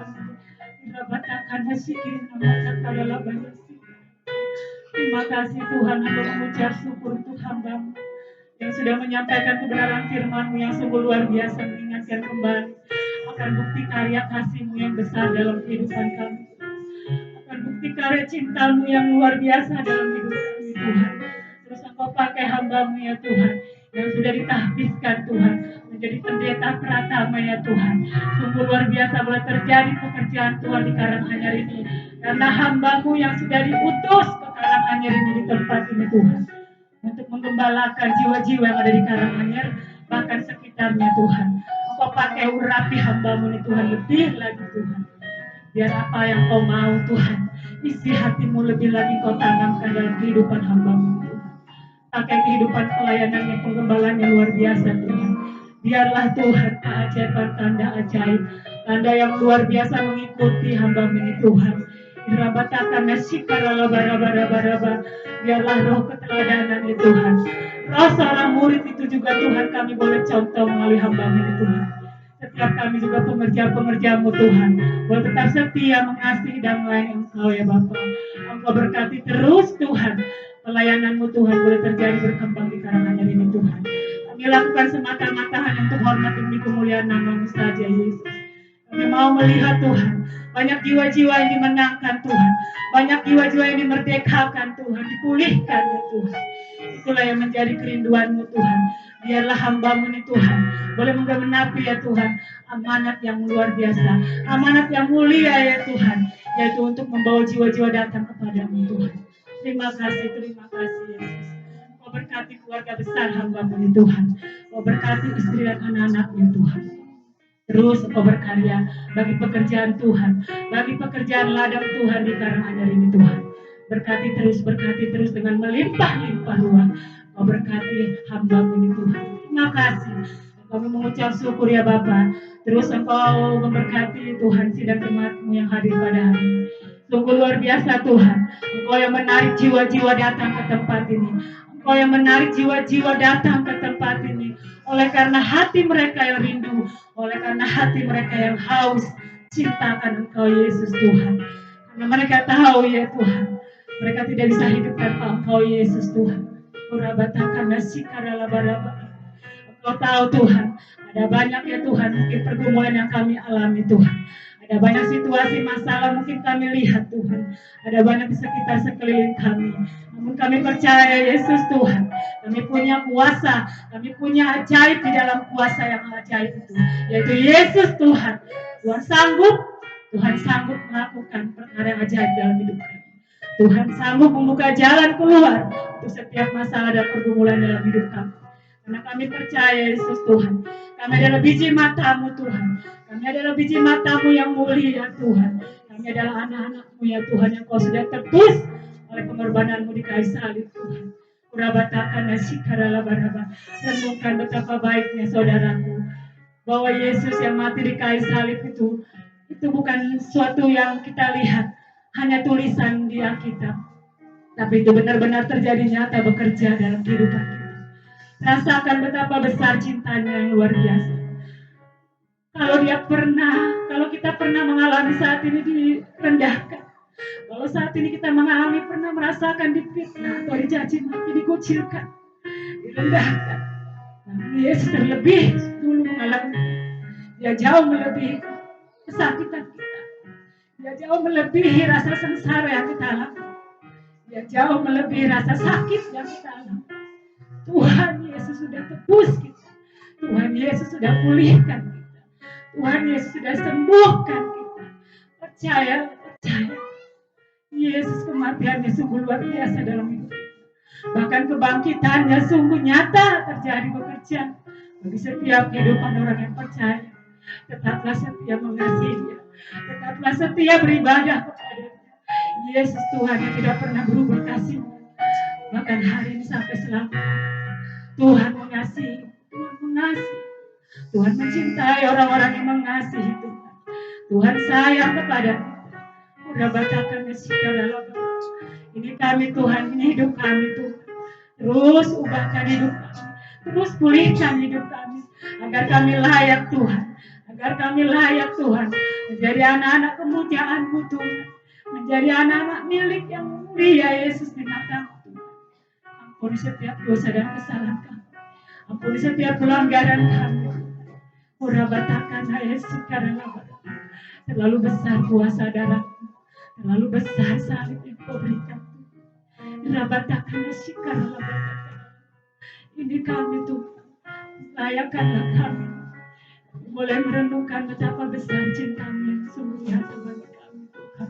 Terima kasih Tuhan, aku mengucap syukur untuk hamba-Mu yang sudah menyampaikan kebenaran firman-Mu yang sungguh luar biasa, mengingatkan kembali akan bukti karya kasih-Mu yang besar dalam kehidupan kami, akan bukti karya cinta-Mu yang luar biasa dalam hidup kami Tuhan. Terus Engkau pakai hamba-Mu ya Tuhan, yang sudah ditahbiskan Tuhan menjadi pendeta Pratama ya Tuhan. Sungguh luar biasa boleh terjadi pekerjaan Tuhan di Karanganyar ini. Karena hamba-Mu yang sudah diutus ke Karanganyar ini di tempat ini Tuhan, untuk menggembalakan jiwa-jiwa yang ada di Karanganyar, bahkan sekitarnya Tuhan. Engkau pakai urapi hamba-Mu ini Tuhan, lebih lagi Tuhan. Biar apa yang Kau mau Tuhan, isi hati-Mu lebih lagi Kau tanamkan dalam kehidupan hamba-Mu Tuhan. Pakai kehidupan pelayanannya, penggembalannya luar biasa Tuhan. Biarlah Tuhan keajaiban tanda ajaib, tanda yang luar biasa mengikuti hamba-Mu ini Tuhan. Irabatakan nasikara bara-bara-bara. Biarlah roh keteladanan itu Tuhan. Roh seorang murid itu juga Tuhan kami boleh contoh melalui hamba-Mu ini Tuhan. Setiap kami juga pengerja-pengerja-Mu Tuhan, boleh tetap setia mengasihi dan melayani Engkau ya Bapa. Engkau berkati terus Tuhan. Pelayanan-Mu Tuhan boleh terjadi berkembang di Karanganyar ini Tuhan. Kami lakukan semata-mata hanya untuk hormat demi kemuliaan nama-Mu saja Yesus. Kami mau melihat Tuhan, banyak jiwa-jiwa yang dimenangkan Tuhan, banyak jiwa-jiwa yang dimerdekakan Tuhan, dipulihkan ya Tuhan. Itulah yang menjadi kerinduan-Mu Tuhan. Biarlah hamba-Mu ini Tuhan boleh menggenapi ya Tuhan amanat yang luar biasa, amanat yang mulia ya Tuhan, yaitu untuk membawa jiwa-jiwa datang kepada-Mu Tuhan. Terima kasih Yesus. Kau berkati keluarga besar hamba-Mu ini Tuhan. Kau berkati istri dan anak-anak-Nya Tuhan. Terus Engkau berkarya bagi pekerjaan Tuhan, bagi pekerjaan ladang Tuhan di Karanganyar ini Tuhan. Berkati terus dengan melimpah-limpah ruah. Engkau berkati hamba-Mu ini Tuhan. Terima kasih. Kami mengucap syukur ya Bapa. Terus Engkau memberkati Tuhan sidang jemaat-Mu yang hadir pada hari ini. Sungguh luar biasa Tuhan. Engkau yang menarik jiwa-jiwa datang ke tempat ini. Engkau yang menarik jiwa-jiwa datang ke tempat ini. Oleh karena hati mereka yang rindu, oleh karena hati mereka yang haus, cintakan Engkau Yesus Tuhan. Karena mereka tahu ya Tuhan, mereka tidak bisa hidup tanpa Engkau Yesus Tuhan. Urabatakan nasikara laba-laba. Engkau tahu Tuhan, ada banyak ya Tuhan mungkin pergumulan yang kami alami Tuhan. Ada banyak situasi masalah mungkin kami lihat Tuhan. Ada banyak di sekitar sekeliling kami. Namun kami percaya Yesus Tuhan. Kami punya kuasa. Kami punya ajaib di dalam kuasa yang ajaib itu. Yaitu Yesus Tuhan. Tuhan sanggup melakukan perkara yang ajaib dalam hidup kami. Tuhan sanggup membuka jalan keluar untuk setiap masalah dan pergumulan dalam hidup kami. Karena kami percaya Yesus Tuhan. Kami adalah biji mata-Mu Tuhan. Kami adalah biji mata-Mu yang mulia Tuhan. Kami adalah anak-anak-Mu ya Tuhan yang Kau sudah tebus oleh pengorbanan-Mu di kayu salib Tuhan. Urabatakan nasikara laba-laba. Renungkan betapa baiknya saudaraku. Bahwa Yesus yang mati di kayu salib itu bukan sesuatu yang kita lihat. Hanya tulisan di Alkitab. Tapi itu benar-benar terjadi nyata bekerja dalam kehidupan kita. Rasakan betapa besar cintanya yang luar biasa. Kalau kita pernah mengalami saat ini direndahkan. Kalau saat ini kita pernah merasakan difitnah atau dicaci maki, dikucilkan, direndahkan. Namun Yesus terlebih dulu mengalami. Dia jauh melebihi kesakitan kita. Dia jauh melebihi rasa sengsara yang kita alami. Dia jauh melebihi rasa sakit yang kita alami. Tuhan Yesus sudah tebus kita. Tuhan Yesus sudah pulihkan kita. Tuhan Yesus sudah sembuhkan kita. Percaya. Yesus kematiannya sungguh luar biasa dalam hidup kita. Bahkan kebangkitannya sungguh nyata terjadi bekerja bagi setiap kehidupan orang yang percaya. Tetaplah setia mengasihi Dia. Tetaplah setia beribadah kepada-Nya. Yesus Tuhan yang tidak pernah berubah kasih. Bahkan hari ini sampai selamanya. Tuhan mengasihi. Tuhan mencintai orang-orang yang mengasihi Tuhan. Tuhan sayang kepada kita. Udah batakan segala laba. Ini kami Tuhan, ini hidup kami Tuhan. Terus ubahkan hidup kami. Terus pulihkan hidup kami. Agar kami layak Tuhan. Menjadi anak-anak kemujaan-Mu Tuhan. Menjadi anak-anak milik yang mulia Yesus di mata-Mu. Ampuni setiap dosa dan kesalahan kami. Ampuni setiap pelanggaran kami. Urabatakan Yesus karena terlalu besar kuasa darah-Mu. Terlalu besar salib yang Kau berikan. Urabatakan Yesus karena ini kami Tuhan. Layakanlah kami. Boleh merenungkan betapa besar cinta-Mu yang sungguh nyata bagi kami Tuhan.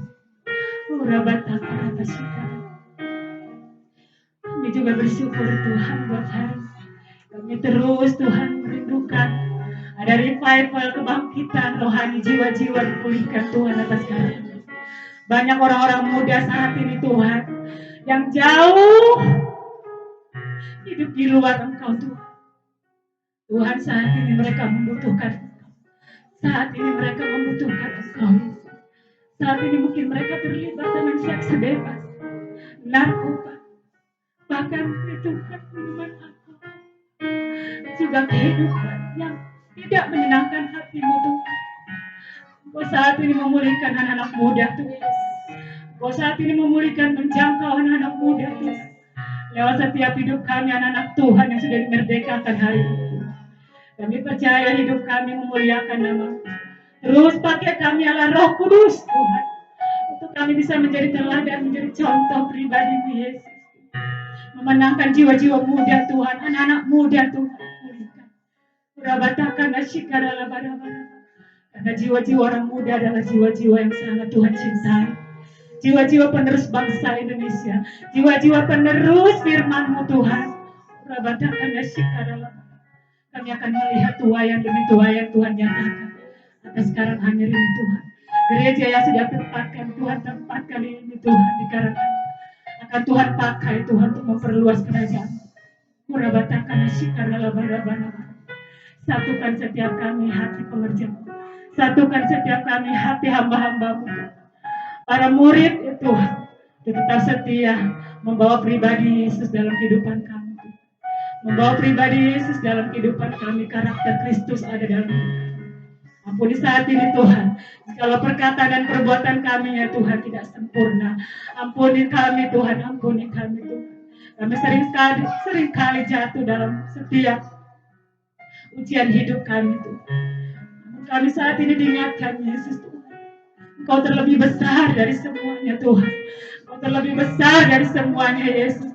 Kami juga bersyukur Tuhan buat hari ini. Kami terus Tuhan merindukan ada revival, kebangkitan rohani, jiwa-jiwa dipulihkan Tuhan atas kami. Banyak orang-orang muda saat ini Tuhan yang jauh hidup di luar Engkau Tuhan. Tuhan, saat ini mereka membutuhkan Engkau. Saat ini mereka membutuhkan Engkau. Saat ini mungkin mereka terlibat dengan seks bebas, narkoba, bahkan Tuhan minuman alkohol, juga kehidupan yang tidak menyenangkan hatimu Tuhan. Engkau saat ini memulihkan anak-anak muda Tuhan. Engkau saat ini memulihkan, menjangkau anak-anak muda Tuhan. Lewat setiap hidup kami anak-anak Tuhan yang sudah dimerdekakan hari ini. Kami percaya hidup kami memuliakan nama. Terus pakai kami ala Roh Kudus Tuhan. Untuk kami bisa menjadi teladan, menjadi contoh pribadi-Mu Yesus. Memenangkan jiwa-jiwa muda Tuhan, anak-anak muda Tuhan. Pulihkan. Kurabatakan asyikara labara-bara. Karena jiwa-jiwa orang muda adalah jiwa-jiwa yang sangat Tuhan cintai. Jiwa-jiwa penerus bangsa Indonesia. Jiwa-jiwa penerus firman-Mu Tuhan. Kurabatakan asyikara labara. Kami akan melihat tuayan demi tuayan Tuhan nyatakan atas sekarang hanya ini Tuhan. Gereja yang sudah tempatkan Tuhan, tempatkan ini Tuhan di karangan. Akan Tuhan pakai Tuhan untuk memperluas kerajaan. Kurabatakan asyikara labara-bara. Satukan setiap kami hati pengerjaan. Satukan setiap kami hati hamba-hamba-Mu. Para murid itu tetap setia membawa pribadi Yesus dalam kehidupan kami. Membawa pribadi Yesus dalam kehidupan kami, karakter Kristus ada dalam hidup kami. Ampuni saat ini Tuhan, kalau perkataan dan perbuatan kami ya Tuhan tidak sempurna. Ampuni kami Tuhan, ampuni kami Tuhan. Kami sering kali jatuh dalam setiap ujian hidup kami Tuhan. Kami saat ini diingatkan Yesus Tuhan, Engkau terlebih besar dari semuanya Tuhan. Engkau terlebih besar dari semuanya Yesus.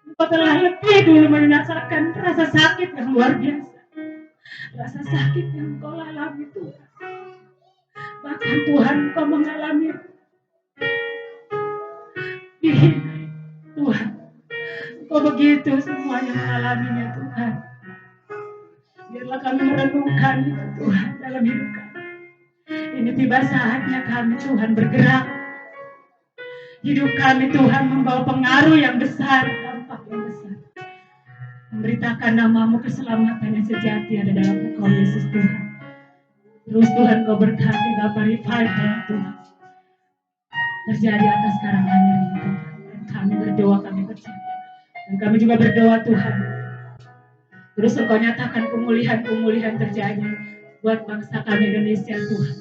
Engkau telah lebih dulu merasakan rasa sakit yang luar biasa. Rasa sakit yang Engkau alami Tuhan. Bahkan Tuhan Engkau mengalami dihina Tuhan. Engkau begitu semuanya mengalaminya Tuhan. Biarlah kami merenungkan itu Tuhan dalam hidup kami. Ini tiba saatnya kami Tuhan bergerak. Hidup kami Tuhan membawa pengaruh yang besar, dampak yang besar. Memberitakan nama-Mu, keselamatan yang sejati ada dalam Engkau Yesus Tuhan. Terus Tuhan Kau berkati Bapak revival Tuhan terjadi atas sekarang hanya ini Tuhan. Dan kami berdoa, kami percaya. Dan kami juga berdoa Tuhan. Terus Engkau nyatakan pemulihan-pemulihan terjadi buat bangsa kami Indonesia Tuhan.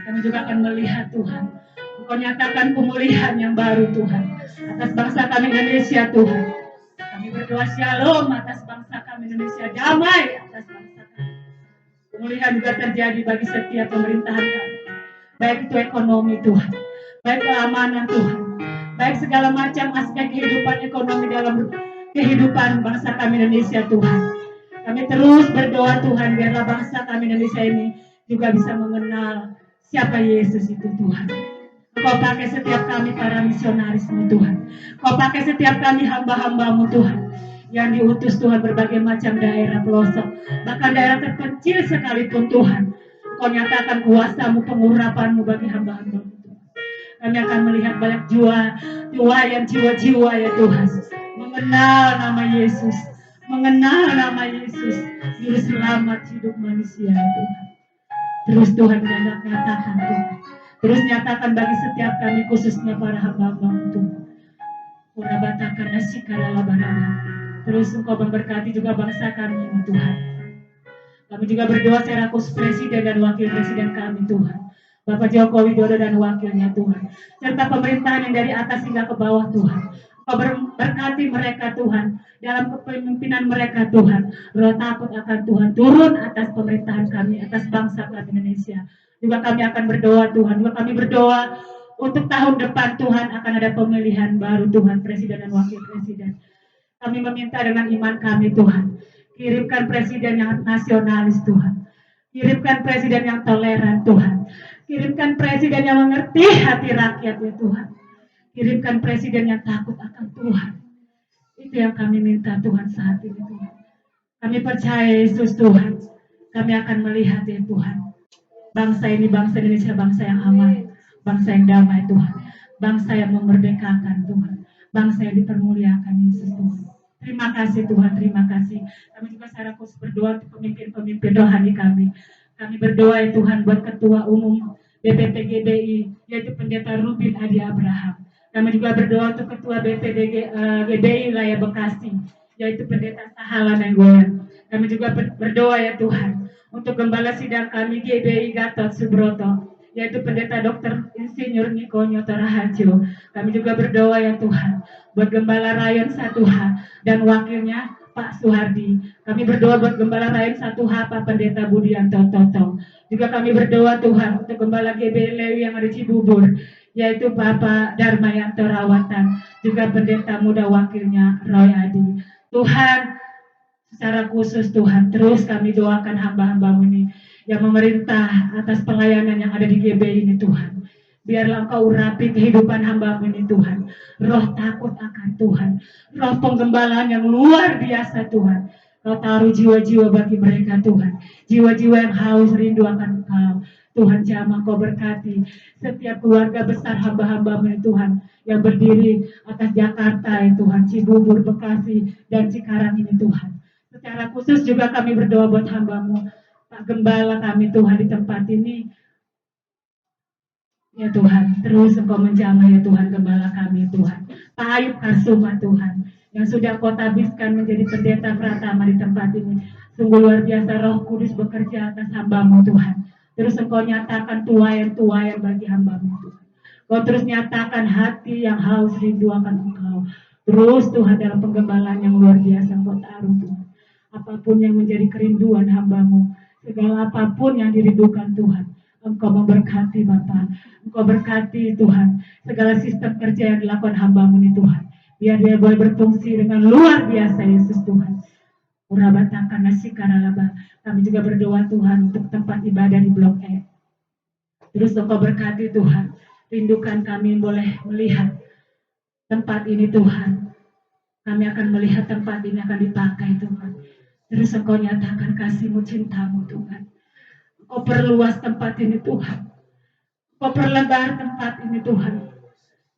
Kami juga akan melihat Tuhan. Engkau nyatakan pemulihan yang baru Tuhan atas bangsa kami Indonesia Tuhan. Kami berdoa shalom atas bangsa kami Indonesia, damai atas bangsa kami. Pemulihan juga terjadi bagi setiap pemerintahan kami. Baik itu ekonomi Tuhan, baik keamanan Tuhan, baik segala macam aspek kehidupan ekonomi dalam kehidupan bangsa kami Indonesia Tuhan. Kami terus berdoa Tuhan, biarlah bangsa kami Indonesia ini juga bisa mengenal siapa Yesus itu Tuhan. Kau pakai setiap kami para misionaris-Mu Tuhan. Kau pakai setiap kami hamba-hamba-Mu Tuhan. Yang diutus Tuhan berbagai macam daerah pelosok. Bahkan daerah terpencil sekalipun Tuhan. Kau nyatakan kuasa-Mu, pengurapan-Mu bagi hamba-hamba-Mu Tuhan. Kami akan melihat banyak jiwa-jiwa ya Tuhan. Mengenal nama Yesus. Mengenal nama Yesus. Juru selamat hidup manusia Tuhan. Terus Tuhan nyatakan Tuhan. Terus nyatakan bagi setiap kami khususnya para hamba-Mu Tuhan. Urabatakan asyikara labaraba. Terus Engkau memberkati juga bangsa kami ini Tuhan. Kami juga berdoa secara khusus Presiden dan Wakil Presiden kami Tuhan. Bapak Joko Widodo dan wakilnya Tuhan. Serta pemerintahan yang dari atas hingga ke bawah Tuhan. Engkau berkati mereka Tuhan. Dalam kepemimpinan mereka Tuhan. Roh takut akan Tuhan turun atas pemerintahan kami, atas bangsa kami Indonesia. Juga kami akan berdoa Tuhan. Juga kami berdoa untuk tahun depan Tuhan akan ada pemilihan baru Tuhan. Presiden dan Wakil Presiden. Kami meminta dengan iman kami Tuhan. Kirimkan presiden yang nasionalis Tuhan. Kirimkan presiden yang toleran Tuhan. Kirimkan presiden yang mengerti hati rakyat ya Tuhan. Kirimkan presiden yang takut akan Tuhan. Itu yang kami minta Tuhan saat ini Tuhan. Kami percaya Yesus Tuhan. Kami akan melihat ya Tuhan. Bangsa ini, bangsa Indonesia, bangsa yang aman. Bangsa yang damai Tuhan. Bangsa yang memerdekakan Tuhan. Bangsa yang dipermuliakan Yesus Tuhan. Terima kasih Tuhan, terima kasih. Kami juga secara khusus berdoa untuk pemimpin-pemimpin rohani kami. Kami berdoa ya Tuhan buat Ketua Umum BPPGBI, yaitu Pendeta Rubin Adi Abraham. Kami juga berdoa untuk Ketua BPD GBI Wilayah Bekasi, yaitu Pendeta Sahala Nenggolan. Kami juga berdoa ya Tuhan untuk Gembala Sidang kami GBI Gatot Subroto, yaitu Pendeta Dr. Insinyur Niko Nyoto Raharjo. Kami juga berdoa ya Tuhan buat Gembala Rayon 1H dan wakilnya Pak Suhardi. Kami berdoa buat Gembala Rayon 1H Pak Pendeta Budianto Toto. Juga kami berdoa Tuhan untuk Gembala GBI Lewi yang ada di Cibubur, yaitu Bapak Darmayanto Rawatan, juga pendeta muda wakilnya Roy Adi. Tuhan, secara khusus Tuhan, terus kami doakan hamba-hambamu ini yang memerintah atas pelayanan yang ada di GBI ini Tuhan. Biarlah Engkau urapi kehidupan hamba-Mu ini Tuhan. Roh takut akan Tuhan. Roh penggembalaan yang luar biasa Tuhan. Kau taruh jiwa-jiwa bagi mereka Tuhan. Jiwa-jiwa yang haus rindu akan Engkau. Tuhan jamah Kau berkati setiap keluarga besar hamba-hamba-Mu ini Tuhan. Yang berdiri atas Jakarta ya Tuhan. Cibubur, Bekasi, dan Cikarang ini Tuhan. Secara khusus juga kami berdoa buat hamba-Mu. Pak Gembala kami Tuhan di tempat ini. Ya Tuhan, terus Engkau menjamah ya Tuhan Gembala kami Tuhan. Pak Ayub Kasuma Tuhan, yang sudah Kau tabiskan menjadi pendeta Pratama di tempat ini. Sungguh luar biasa Roh Kudus bekerja atas hamba-Mu Tuhan. Terus Engkau nyatakan tuayan-tuayan bagi hamba-Mu Tuhan. Kau terus nyatakan hati yang haus rindu akan Engkau. Terus Tuhan dalam penggembalaan yang luar biasa Engkau taruh Tuhan. Apapun yang menjadi kerinduan hamba-Mu, segala apapun yang dirindukan Tuhan, Engkau memberkati Bapa. Engkau berkati Tuhan segala sistem kerja yang dilakukan hamba-Mu ini Tuhan. Biar dia boleh berfungsi dengan luar biasa Yesus Tuhan. Urabatakan nasi karalaba. Kami juga berdoa Tuhan untuk tempat ibadah di Blok E. Terus Engkau berkati Tuhan. Rindukan kami boleh melihat tempat ini Tuhan. Kami akan melihat tempat ini akan dipakai Tuhan. Terus Engkau nyatakan kasih-Mu, cinta-Mu Tuhan. Kau perluas tempat ini Tuhan. Kau perlebar tempat ini Tuhan.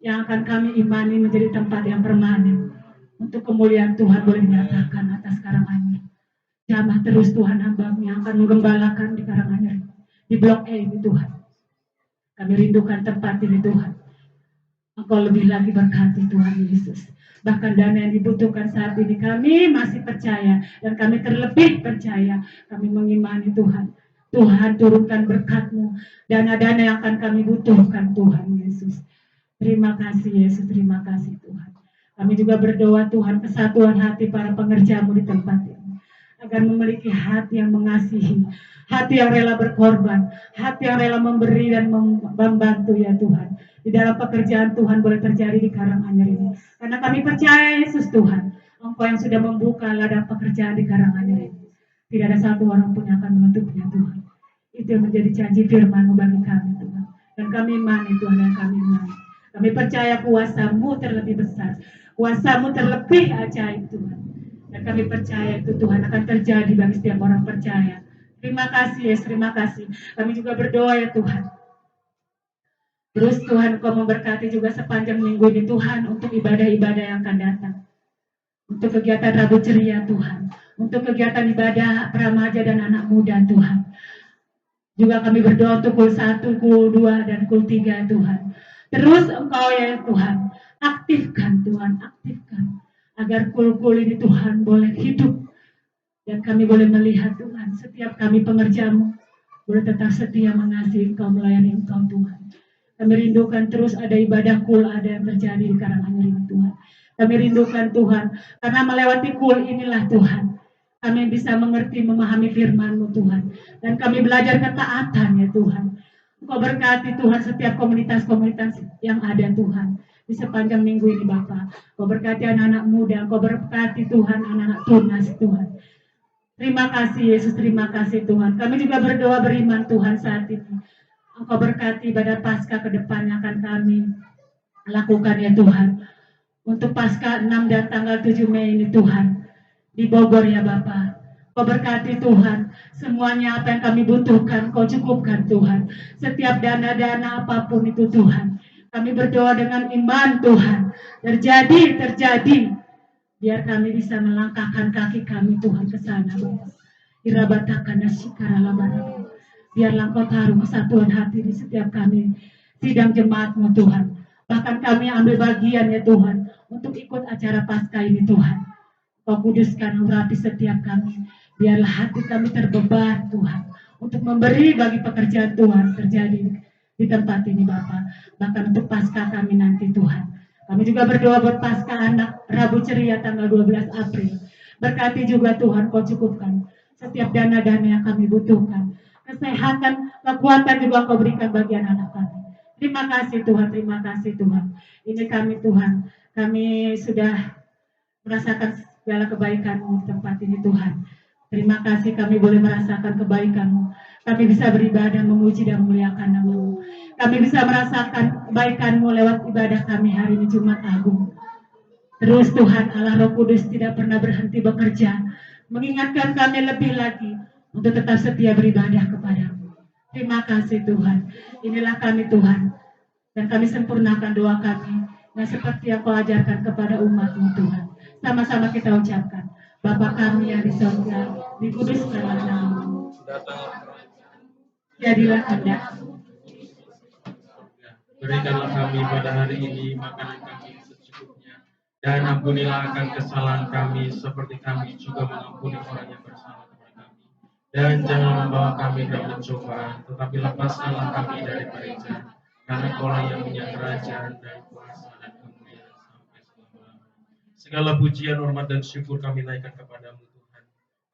Yang akan kami imani menjadi tempat yang permanen. Untuk kemuliaan Tuhan boleh dinyatakan atas Karanganyar. Jamah terus Tuhan hamba-Mu yang akan menggembalakan di Karanganyar. Di Blok E ini Tuhan. Kami rindukan tempat ini Tuhan. Engkau lebih lagi berkati Tuhan Yesus. Bahkan dana yang dibutuhkan saat ini kami masih percaya. Dan kami terlebih percaya. Kami mengimani Tuhan. Tuhan turunkan berkat-Mu, dana-dana yang akan kami butuhkan Tuhan Yesus. Terima kasih Yesus, terima kasih Tuhan. Kami juga berdoa Tuhan kesatuan hati para pengerja-Mu di tempat ini. Agar memiliki hati yang mengasihi, hati yang rela berkorban, hati yang rela memberi dan membantu ya Tuhan. Di dalam pekerjaan Tuhan boleh terjadi di Karanganyar ini. Karena kami percaya Yesus Tuhan, Engkau yang sudah membuka ladang pekerjaan di Karanganyar ini. Tidak ada satu orang pun yang akan menutupnya Tuhan. Itu yang menjadi janji firman-Mu bagi kami Tuhan. Dan kami imani Tuhan, dan kami imani. Kami percaya kuasa-Mu terlebih besar. Kuasa-Mu terlebih ajaib Tuhan. Dan kami percaya itu Tuhan akan terjadi bagi setiap orang percaya. Terima kasih Yesus, terima kasih. Kami juga berdoa ya Tuhan. Terus Tuhan Kau memberkati juga sepanjang minggu ini Tuhan untuk ibadah-ibadah yang akan datang. Untuk kegiatan Rabu Ceria Tuhan. Untuk kegiatan ibadah remaja dan anak muda Tuhan. Juga kami berdoa untuk kul 1, kul 2, dan kul 3 Tuhan. Terus Engkau ya Tuhan, aktifkan Tuhan, aktifkan. Agar kul-kul ini Tuhan boleh hidup. Dan kami boleh melihat Tuhan, setiap kami pengerja-Mu boleh tetap setia mengasihi Engkau, melayani Engkau Tuhan. Kami rindukan terus ada ibadah kul ada yang terjadi di Karanganyar ini Tuhan. Kami rindukan Tuhan, karena melewati kul inilah Tuhan. Kami bisa mengerti, memahami firman-Mu Tuhan. Dan kami belajar ketaatan ya Tuhan. Engkau berkati Tuhan setiap komunitas-komunitas yang ada Tuhan. Di sepanjang minggu ini Bapa. Engkau berkati anak-anak muda. Engkau berkati Tuhan anak-anak tunas Tuhan. Terima kasih Yesus, terima kasih Tuhan. Kami juga berdoa beriman Tuhan saat ini. Engkau berkati ibadah Paskah ke depan yang akan kami lakukan ya Tuhan. Untuk Paskah 6 dan tanggal 7 Mei ini Tuhan. Di Bogor ya Bapa. Kau berkati Tuhan. Semuanya apa yang kami butuhkan Kau cukupkan Tuhan. Setiap dana-dana apapun itu Tuhan. Kami berdoa dengan iman Tuhan. Terjadi. Biar kami bisa melangkahkan kaki kami Tuhan ke sana. Irabatakan nasikara labarabara. Biarlah Kau taruh kesatuan hati di setiap kami sidang jemaat-Mu Tuhan. Bahkan kami ambil bagian ya Tuhan untuk ikut acara Paskah ini Tuhan. Kau kuduskan urapi setiap kami. Biarlah hati kami terbeban Tuhan untuk memberi bagi pekerjaan Tuhan terjadi di tempat ini Bapa. Bahkan untuk Paskah kami nanti Tuhan. Kami juga berdoa buat Paskah anak Rabu Ceria tanggal 12 April. Berkati juga Tuhan Kau cukupkan setiap dana-dana yang kami butuhkan. Kesehatan, kekuatan juga Kau berikan bagi anak kami. Terima kasih Tuhan, terima kasih Tuhan. Ini kami Tuhan, kami sudah merasakan segala kebaikan-Mu di tempat ini Tuhan. Terima kasih kami boleh merasakan kebaikan-Mu. Kami bisa beribadah, memuji dan memuliakan nama-Mu. Kami bisa merasakan kebaikan-Mu lewat ibadah kami hari ini Jumat Agung. Terus Tuhan Allah Roh Kudus tidak pernah berhenti bekerja, mengingatkan kami lebih lagi untuk tetap setia beribadah kepada-Mu. Terima kasih Tuhan. Inilah kami Tuhan. Dan kami sempurnakan doa kami yang seperti yang Kau ajarkan kepada umat-Mu Tuhan. Sama-sama kita ucapkan, Bapa kami yang di surga, dikuduskanlah nama-Mu. Jadilah kehendak-Mu. Berikanlah kami pada hari ini makanan kami secukupnya, dan ampunilah akan kesalahan kami seperti kami juga mengampuni orang yang bersalah kepada kami. Dan jangan membawa kami ke dalam pencobaan, tetapi lepaskanlah kami dari jahat. Karena Kaulah yang punya kerajaan dan kuasa dan kemuliaan sampai selama-lamanya. Segala pujian, hormat, dan syukur kami naikkan kepadamu Tuhan.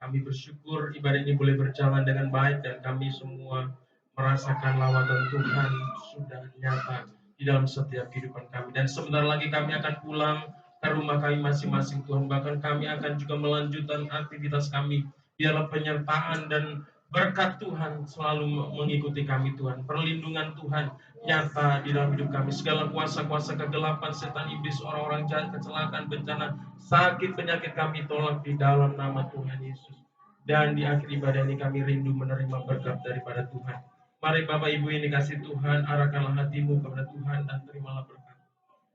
Kami bersyukur ibadah ini boleh berjalan dengan baik dan kami semua merasakan lawatan Tuhan sudah nyata di dalam setiap kehidupan kami. Dan sebentar lagi kami akan pulang ke rumah kami masing-masing Tuhan. Bahkan kami akan juga melanjutkan aktivitas kami. Biarlah penyertaan dan berkat Tuhan selalu mengikuti kami Tuhan. Perlindungan Tuhan nyata di dalam hidup kami. Segala kuasa-kuasa kegelapan, setan, iblis, orang-orang jahat, kecelakaan, bencana, sakit, penyakit kami tolak di dalam nama Tuhan Yesus. Dan di akhir ibadah ini kami rindu menerima berkat daripada Tuhan. Mari Bapak Ibu ini kasih Tuhan, arahkanlah hatimu kepada Tuhan dan terimalah berkat.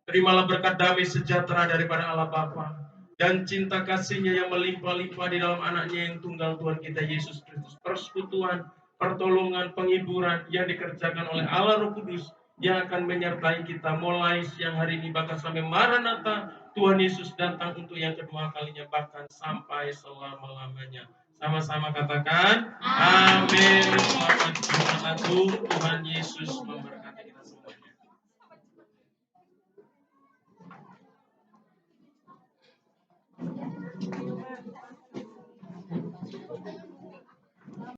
Terimalah berkat damai sejahtera daripada Allah Bapa dan cinta kasih-Nya yang melimpah-limpah di dalam anaknya yang tunggal Tuhan kita Yesus Kristus. Persekutuan, pertolongan, penghiburan yang dikerjakan oleh Allah Roh Kudus yang akan menyertai kita mulai siang hari ini bahkan sampai Maranatha Tuhan Yesus datang untuk yang kedua kalinya bahkan sampai selama-lamanya. Sama-sama katakan, amin. Selamat Jumat Agung, Tuhan Yesus memberkati.